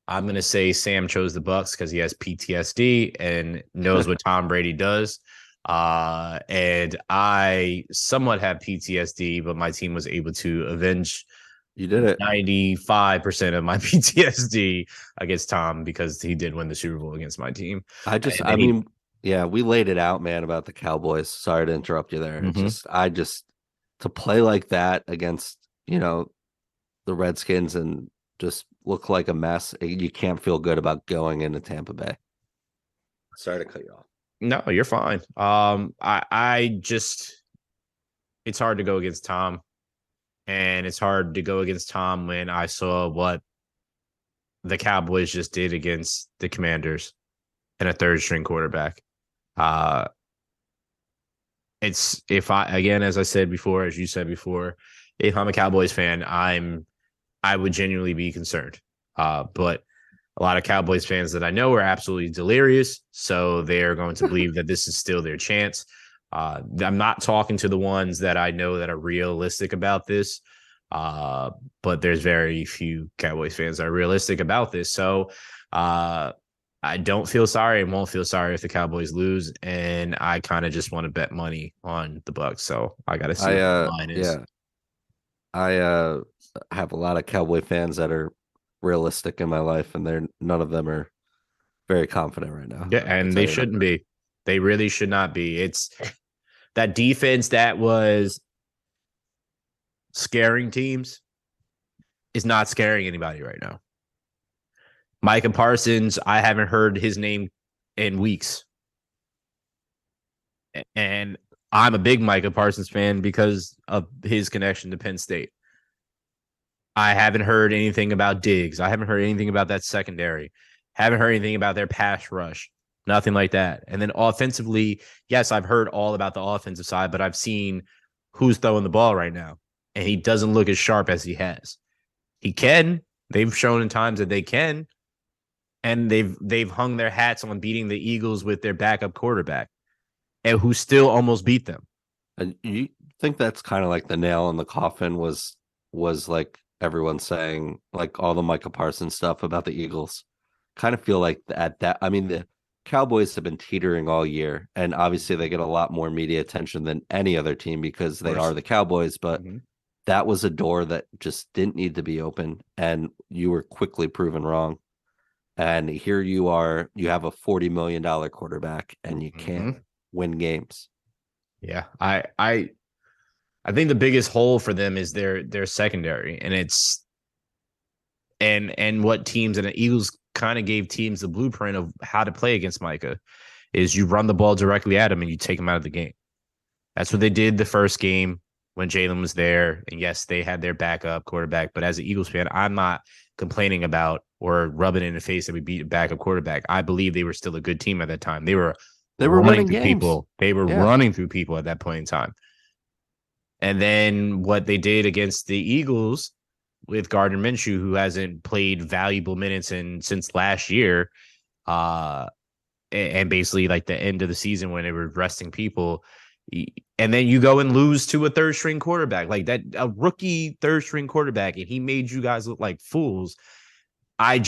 I'm going to say Sam chose the Bucks because he has PTSD and knows what Tom Brady does. And I somewhat have PTSD, but my team was able to avenge You did it. 95% of my PTSD against Tom because he did win the Super Bowl against my team. I mean, yeah, we laid it out, man, about the Cowboys. Sorry to interrupt you there. It's Mhm. just to play like that against, the Redskins and just look like a mess. You can't feel good about going into Tampa Bay. Sorry to cut you off. No, you're fine. I just it's hard to go against Tom, and it's hard to go against Tom when I saw what the Cowboys just did against the Commanders and a third string quarterback. Uh, it's if I again, as I said before, as you said before, if I'm a Cowboys fan, I would genuinely be concerned. But a lot of Cowboys fans that I know are absolutely delirious, so they're going to believe that this is still their chance. I'm not talking to the ones that I know that are realistic about this, but there's very few Cowboys fans that are realistic about this. So I don't feel sorry and won't feel sorry if the Cowboys lose, and I kind of just want to bet money on the Bucks. So I got to see what the line is. Yeah, I have a lot of Cowboy fans that are realistic in my life, and they're none of them are very confident right now. Yeah, I can and tell they you that. shouldn't be. They really should not be. It's that defense that was scaring teams is not scaring anybody right now. Micah Parsons, I haven't heard his name in weeks. And I'm a big Micah Parsons fan because of his connection to Penn State. I haven't heard anything about Diggs. I haven't heard anything about that secondary. Haven't heard anything about their pass rush. Nothing like that. And then offensively, yes, I've heard all about the offensive side, but I've seen who's throwing the ball right now. And he doesn't look as sharp as he has. He can. They've shown in times that they can. And they've hung their hats on beating the Eagles with their backup quarterback, and who still almost beat them. And you think that's kind of like the nail in the coffin was like everyone saying like all the Micah Parsons stuff about the Eagles. Kind of feel like at that. I mean, the Cowboys have been teetering all year, and obviously they get a lot more media attention than any other team because they are the Cowboys. But that was a door that just didn't need to be open, and you were quickly proven wrong. And here you are, you have a $40 million quarterback, and you can't win games. Yeah, I think the biggest hole for them is their secondary, and it's and what teams and the Eagles kind of gave teams the blueprint of how to play against Micah is you run the ball directly at him and you take him out of the game. That's what they did the first game when Jalen was there. And yes, they had their backup quarterback, but as an Eagles fan, I'm not complaining about or rubbing in the face that we beat a backup quarterback. I believe they were still a good team at that time. They were running through games. people. They were running through people at that point in time. And then what they did against the Eagles with Gardner Minshew, who hasn't played valuable minutes since last year, and basically like the end of the season when they were resting people, and then you go and lose to a third string quarterback like that, a rookie third string quarterback, and he made you guys look like fools. I'm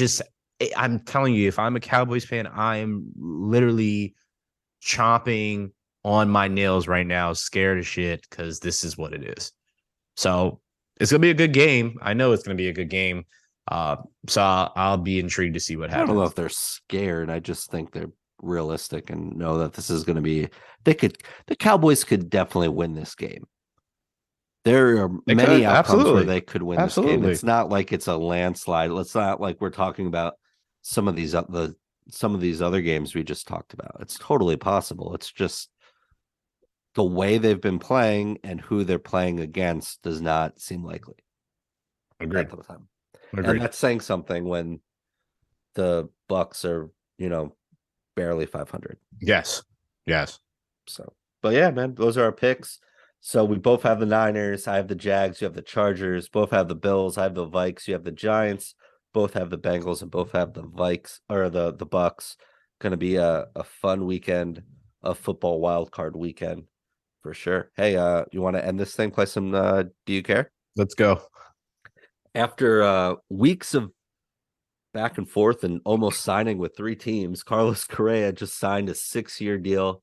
telling you, if I'm a Cowboys fan, I am literally chomping on my nails right now, scared as shit, because this is what it is. So it's gonna be a good game. I know it's gonna be a good game. So I'll be intrigued to see what happens. I don't know if they're scared. I just think they're realistic and know that this is going to be. The Cowboys could definitely win this game. There are many outcomes where they could win this game. It's not like it's a landslide. It's not like we're talking about some of these the some of these other games we just talked about. It's totally possible. It's just the way they've been playing and who they're playing against does not seem likely Agreed. at the time. And Agreed. that's saying something when the Bucks are, barely 500. Yes. Yes. So, but yeah, man, those are our picks. So we both have the Niners. I have the Jags. You have the Chargers. Both have the Bills. I have the Vikes. You have the Giants. Both have the Bengals, and both have the Vikes or the Bucks. Going to be a fun weekend, a football wild card weekend for sure. Hey, you want to end this thing? Play some Do You Care? Let's go. After weeks of back and forth and almost signing with three teams, Carlos Correa just signed a 6-year deal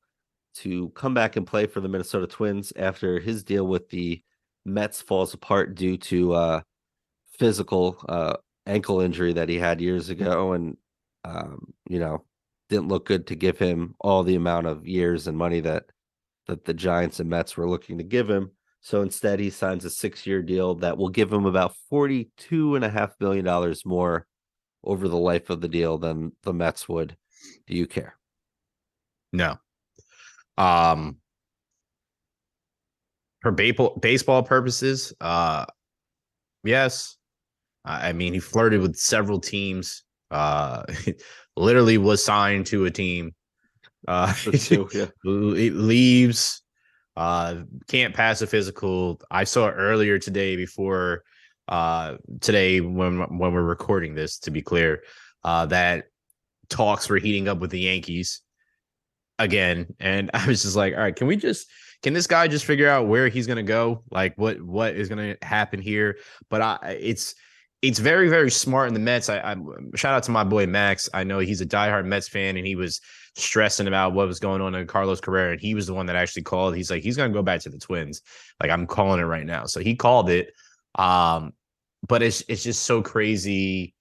to come back and play for the Minnesota Twins after his deal with the Mets falls apart due to physical ankle injury that he had years ago, and didn't look good to give him all the amount of years and money that the Giants and Mets were looking to give him. So instead, he signs a 6-year deal that will give him about $42.5 million more over the life of the deal than the Mets would. Do you care? No. For baseball purposes, yes. I mean, he flirted with several teams. Literally was signed to a team. Too, yeah. Leaves. Can't pass a physical. I saw earlier today before today when we're recording this, to be clear, that talks were heating up with the Yankees again, and I was just like, all right, can this guy just figure out where he's gonna go? Like what is gonna happen here? But it's very, very smart in the Mets. I shout out to my boy Max. I know he's a diehard Mets fan, and he was stressing about what was going on in Carlos Carrera, and he was the one that actually called. He's like, he's gonna go back to the Twins. Like, I'm calling it right now. So he called it. But it's just so crazy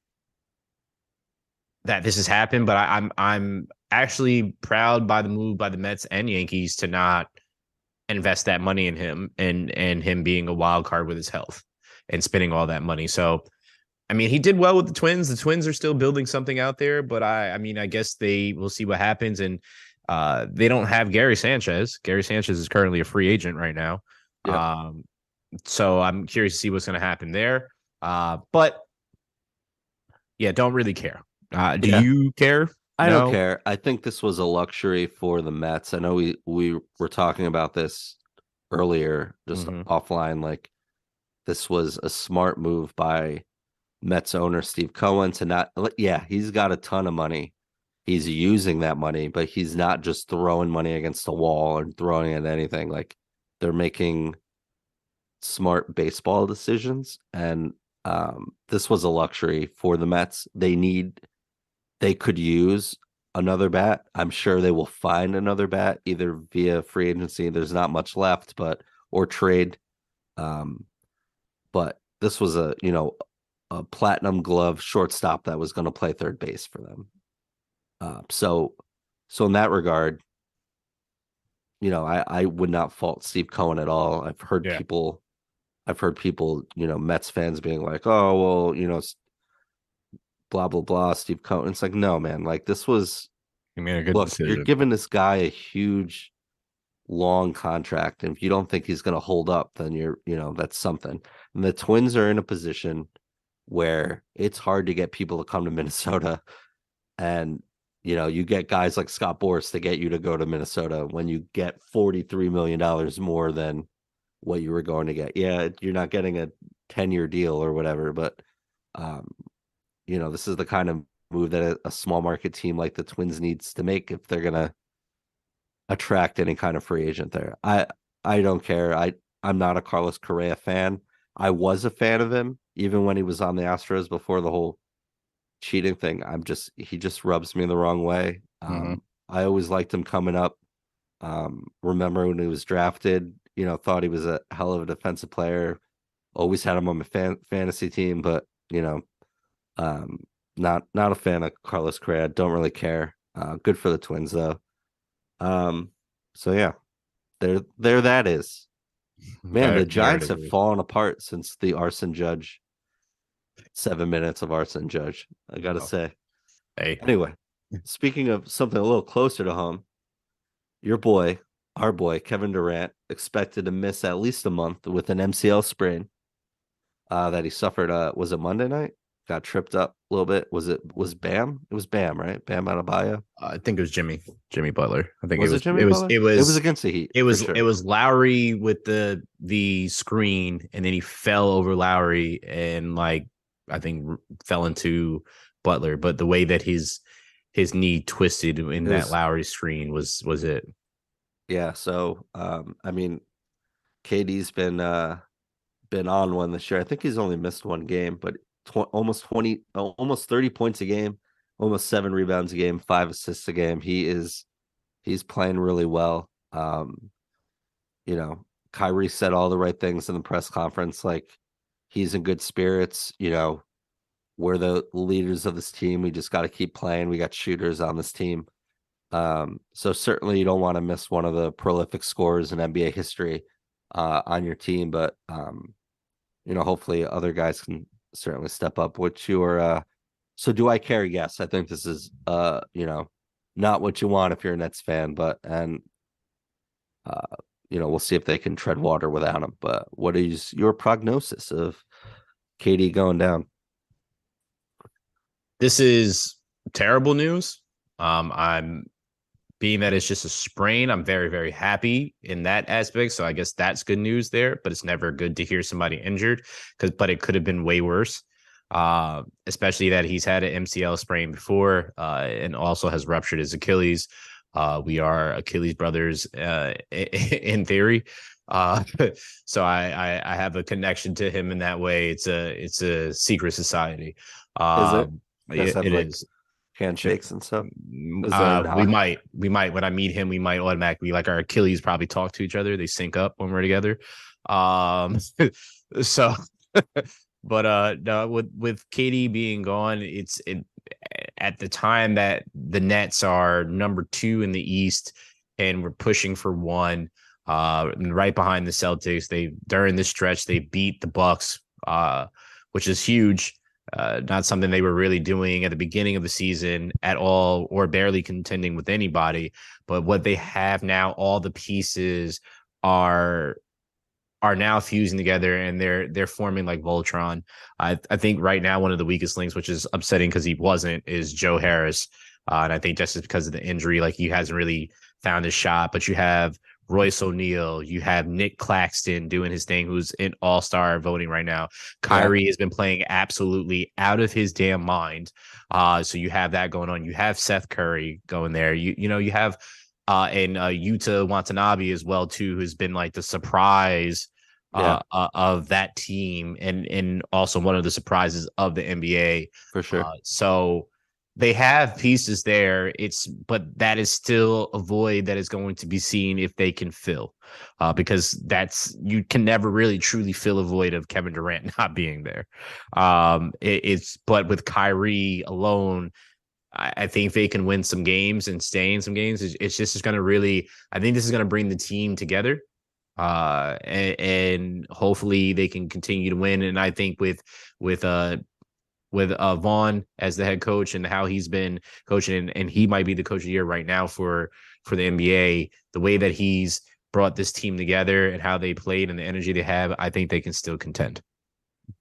that this has happened. But I'm actually proud by the move by the Mets and Yankees to not invest that money in him and him being a wild card with his health and spending all that money. So, I mean, he did well with the Twins. The Twins are still building something out there, but I mean, I guess they will see what happens. And they don't have Gary Sanchez. Gary Sanchez is currently a free agent right now. Yeah. So I'm curious to see what's going to happen there. But yeah, don't really care. Do you care? I don't care. I think this was a luxury for the Mets. I know we were talking about this earlier, just offline. Like, this was a smart move by Mets owner Steve Cohen to not. Yeah, he's got a ton of money. He's using that money, but he's not just throwing money against the wall or throwing it at anything. Like, they're making smart baseball decisions, and this was a luxury for the Mets. They could use another bat. I'm sure they will find another bat either via free agency. There's not much left, or trade. But this was a platinum glove shortstop that was going to play third base for them. So in that regard, I would not fault Steve Cohen at all. I've heard people, Mets fans being like, oh, well, blah, blah, blah, Steve Cohen. It's like, no, man, like, this was, you made a good decision. You're giving this guy a huge, long contract. And if you don't think he's going to hold up, then that's something. And the Twins are in a position where it's hard to get people to come to Minnesota. And, you get guys like Scott Boras to get you to go to Minnesota when you get $43 million more than what you were going to get. Yeah, you're not getting a 10-year deal or whatever, but this is the kind of move that a small market team like the Twins needs to make if they're going to attract any kind of free agent there. I don't care. I'm not a Carlos Correa fan. I was a fan of him even when he was on the Astros before the whole cheating thing. He just rubs me the wrong way. I always liked him coming up. Remember when he was drafted, thought he was a hell of a defensive player. Always had him on my fantasy team, but not a fan of Carlos Correa. Don't really care. Good for the Twins though. So yeah, there that is. Man, the Giants have fallen apart since the arson judge. 7 minutes of arson judge. I gotta say. Hey, anyway, speaking of something a little closer to home, your boy, our boy, Kevin Durant, expected to miss at least a month with an MCL sprain that he suffered. Was it Monday night? Got tripped up a little bit. Was Bam? It was Bam, right? Bam Adebayo. I think it was Jimmy Butler. I think Was it Jimmy Butler? It was against the Heat for it sure. was Lowry with the screen, and then he fell over Lowry and like I think fell into Butler. But the way that his knee twisted in It that was Lowry screen was it. yeah. So I mean, KD's been on one this year. I think he's only missed one game, but almost 20, almost 30 points a game, almost 7 rebounds a game, 5 assists a game. He's playing really well. You know, Kyrie said all the right things in the press conference. Like he's in good spirits. You know, we're the leaders of this team. We just got to keep playing. We got shooters on this team. So certainly you don't want to miss one of the prolific scorers in NBA history on your team, but you know, hopefully other guys can certainly step up. What's your so do I care? Yes, I think this is you know, not what you want if you're a Nets fan, but uh you know, we'll see if they can tread water without him. But what is your prognosis of KD going down? This is terrible news. I'm being that it's just a sprain, I'm very, very happy in that aspect. So I guess that's good news there, but it's never good to hear somebody injured but it could have been way worse. Especially that he's had an MCL sprain before, and also has ruptured his Achilles. We are Achilles brothers, in theory. Uh, so I have a connection to him in that way. It's a secret society. Is it? Um, You guys have it like is. handshakes and stuff? Is there not? We might when I meet him, we might automatically like our Achilles probably talk to each other. They sync up when we're together. Um, so, but no, with Katie being gone, it at the time that the Nets are number 2 in the East and we're pushing for one, and right behind the Celtics. They during this stretch they beat the Bucks, which is huge. Not something they were really doing at the beginning of the season at all, or barely contending with anybody. But what they have now, all the pieces are now fusing together, and they're forming like Voltron. I think right now one of the weakest links, which is upsetting because he wasn't, is Joe Harris, and I think just because of the injury, like he hasn't really found his shot. But you have Royce O'Neal, you have Nick Claxton doing his thing, who's in All-Star voting right now. Yeah, Kyrie has been playing absolutely out of his damn mind. So you have that going on. You have Seth Curry going there. You know you have and Yuta Watanabe as well too, who's been like the surprise yeah, of that team, and also one of the surprises of the NBA. for sure. So they have pieces there. But that is still a void that is going to be seen if they can fill, because you can never really truly fill a void of Kevin Durant not being there. But with Kyrie alone, I think they can win some games and stay in some games. It's just going to really, I think this is going to bring the team together. And hopefully they can continue to win. And I think with Vaughn as the head coach and how he's been coaching, and he might be the coach of the year right now for the NBA, the way that he's brought this team together and how they played and the energy they have, I think they can still contend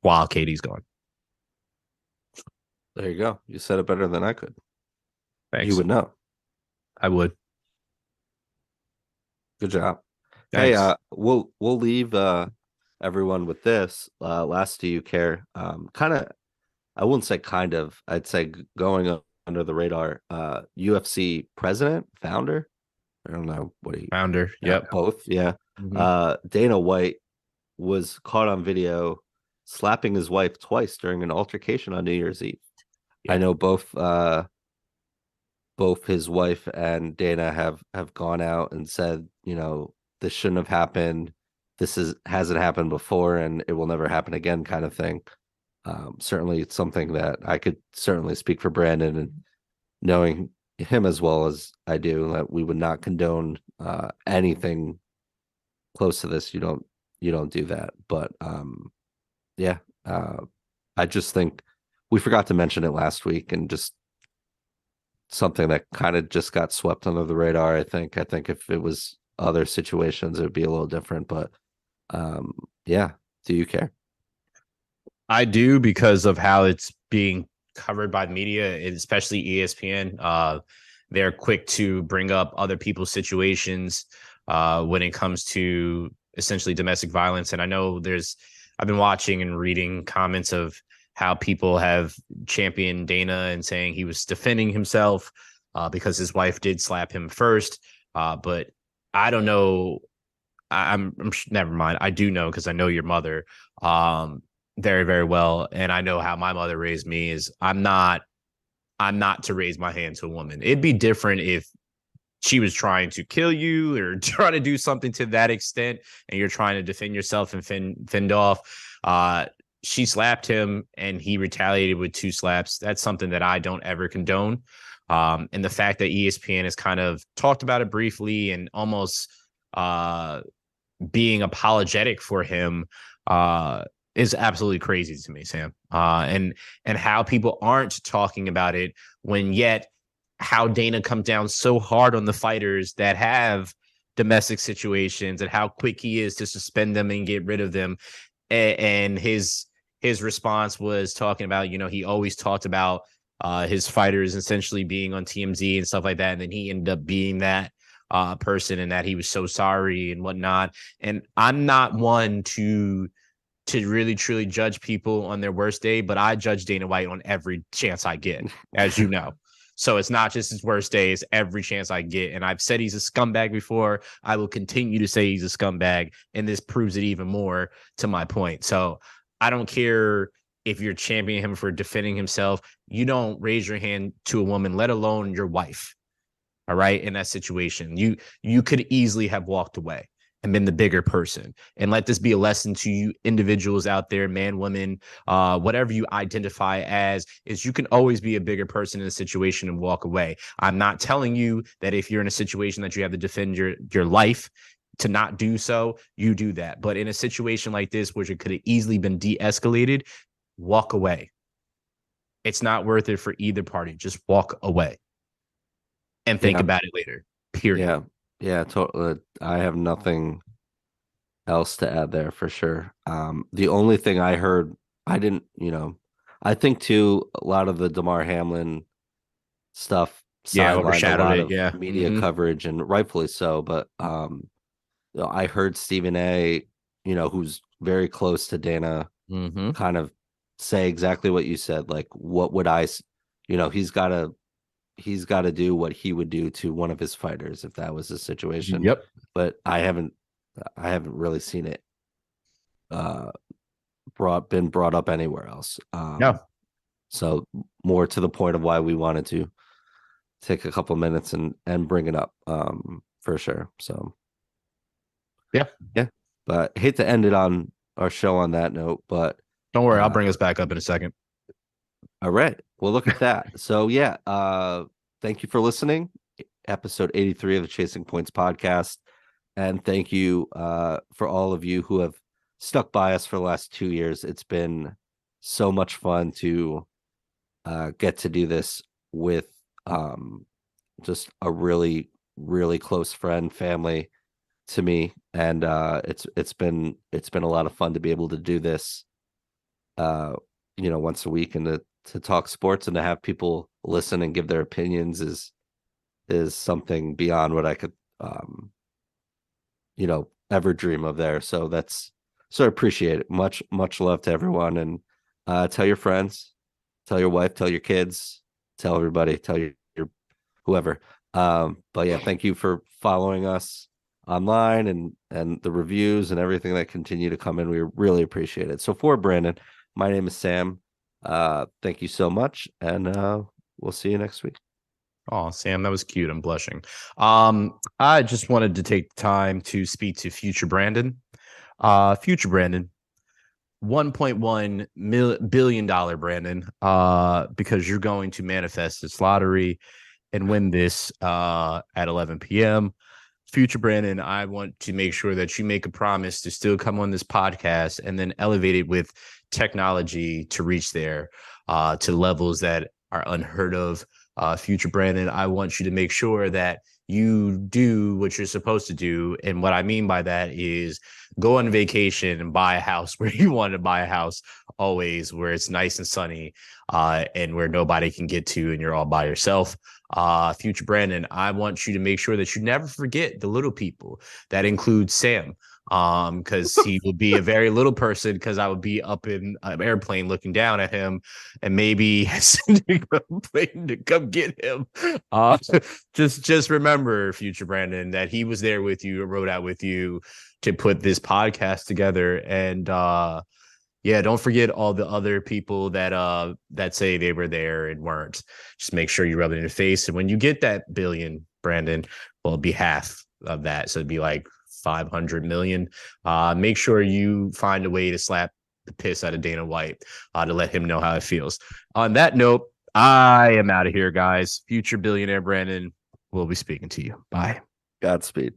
while Katie's gone. There you go. You said it better than I could. Thanks. You would know. I would. Good job. Thanks. Hey, we'll leave everyone with this. Last do you care? Kind of, I wouldn't say kind of. I'd say going under the radar. UFC president, founder. I don't know what he. Founder. Yep. Both. Yeah. Mm-hmm. Dana White was caught on video slapping his wife twice during an altercation on New Year's Eve. Yeah. I know both his wife and Dana have gone out and said, you know, this shouldn't have happened. Hasn't happened before, and it will never happen again, kind of thing. Certainly, it's something that I could certainly speak for Brandon, and knowing him as well as I do, that we would not condone anything close to this. You don't do that. But yeah, I just think we forgot to mention it last week, and just something that kind of just got swept under the radar. I think if it was other situations, it would be a little different. But yeah, do you care? I do because of how it's being covered by the media, especially ESPN. They're quick to bring up other people's situations when it comes to essentially domestic violence. And I know I've been watching and reading comments of how people have championed Dana and saying he was defending himself because his wife did slap him first. But I don't know. I'm never mind. I do know because I know your mother very, very well. And I know how my mother raised me is I'm not to raise my hand to a woman. It'd be different if she was trying to kill you or trying to do something to that extent and you're trying to defend yourself and fend off. She slapped him and he retaliated with 2 slaps. That's something that I don't ever condone. And the fact that ESPN has kind of talked about it briefly and almost being apologetic for him is absolutely crazy to me, Sam. And how people aren't talking about it when yet how Dana comes down so hard on the fighters that have domestic situations and how quick he is to suspend them and get rid of them. And his response was talking about, he always talked about his fighters essentially being on TMZ and stuff like that. And then he ended up being that person and that he was so sorry and whatnot. And I'm not one to really truly judge people on their worst day, but I judge Dana White on every chance I get, as you know. So it's not just his worst day, it's every chance I get. And I've said he's a scumbag before. I will continue to say he's a scumbag. And this proves it even more to my point. So I don't care if you're championing him for defending himself. You don't raise your hand to a woman, let alone your wife. All right. In that situation, you could easily have walked away and been the bigger person. And let this be a lesson to you individuals out there, man, woman, whatever you identify as, is you can always be a bigger person in a situation and walk away. I'm not telling you that if you're in a situation that you have to defend your life to not do so, you do that. But in a situation like this, where it could have easily been de-escalated, walk away. It's not worth it for either party. Just walk away and think Yeah, about it later. Period. yeah, yeah. Totally. I have nothing else to add there for sure. The only thing I heard, I didn't, I think too, a lot of the Damar Hamlin stuff Yeah, sidelined a overshadowed lot it. of Yeah. media Mm-hmm. coverage, and rightfully so. But I heard Stephen A, who's very close to Dana, Mm-hmm. kind of say exactly what you said. Like, what would he's got to do what he would do to one of his fighters if that was the situation. Yep. But I haven't really seen it uh been brought up anywhere else. No. So more to the point of why we wanted to take a couple minutes and bring it up for sure. So Yeah. yeah, but I hate to end it on our show on that note, but Don't worry. I'll uh bring us back up in a second. all right, well, look at that. So yeah, thank you for listening. Episode 83 of the Chasing Points podcast. And thank you for all of you who have stuck by us for the last 2 years. It's been so much fun to get to do this with just a really, really close friend, family to me. And it's been a lot of fun to be able to do this once a week, and to talk sports and to have people listen and give their opinions is something beyond what I could ever dream of there. So I appreciate it. Much love to everyone. And tell your friends, tell your wife, tell your kids, tell everybody, tell your whoever. But yeah, thank you for following us online and the reviews and everything that continue to come in. We really appreciate it. So for Brandon, my name is Sam. Thank you so much, and we'll see you next week. Oh, Sam, that was cute. I'm blushing. I just wanted to take time to speak to future Brandon. Future Brandon, $1.1 billion Brandon, because you're going to manifest this lottery and win this at 11 p.m. Future Brandon, I want to make sure that you make a promise to still come on this podcast and then elevate it with technology to reach there to levels that are unheard of Future Brandon, I want you to make sure that you do what you're supposed to do. And what I mean by that is go on vacation and buy a house where you want to buy a house, always where it's nice and sunny, and where nobody can get to and you're all by yourself. Future Brandon, I want you to make sure that you never forget the little people. That includes Sam, because he will be a very little person, because I would be up in an airplane looking down at him and maybe sending a plane to come get him. Just remember, Future Brandon, that he was there with you, rode out with you to put this podcast together. And yeah, don't forget all the other people that say they were there and weren't. Just make sure you rub it in your face. And when you get that billion, Brandon, well, it'll be half of that. So it'd be like 500 million. Make sure you find a way to slap the piss out of Dana White to let him know how it feels. On that note, I am out of here, guys. Future billionaire Brandon will be speaking to you. Bye. Godspeed.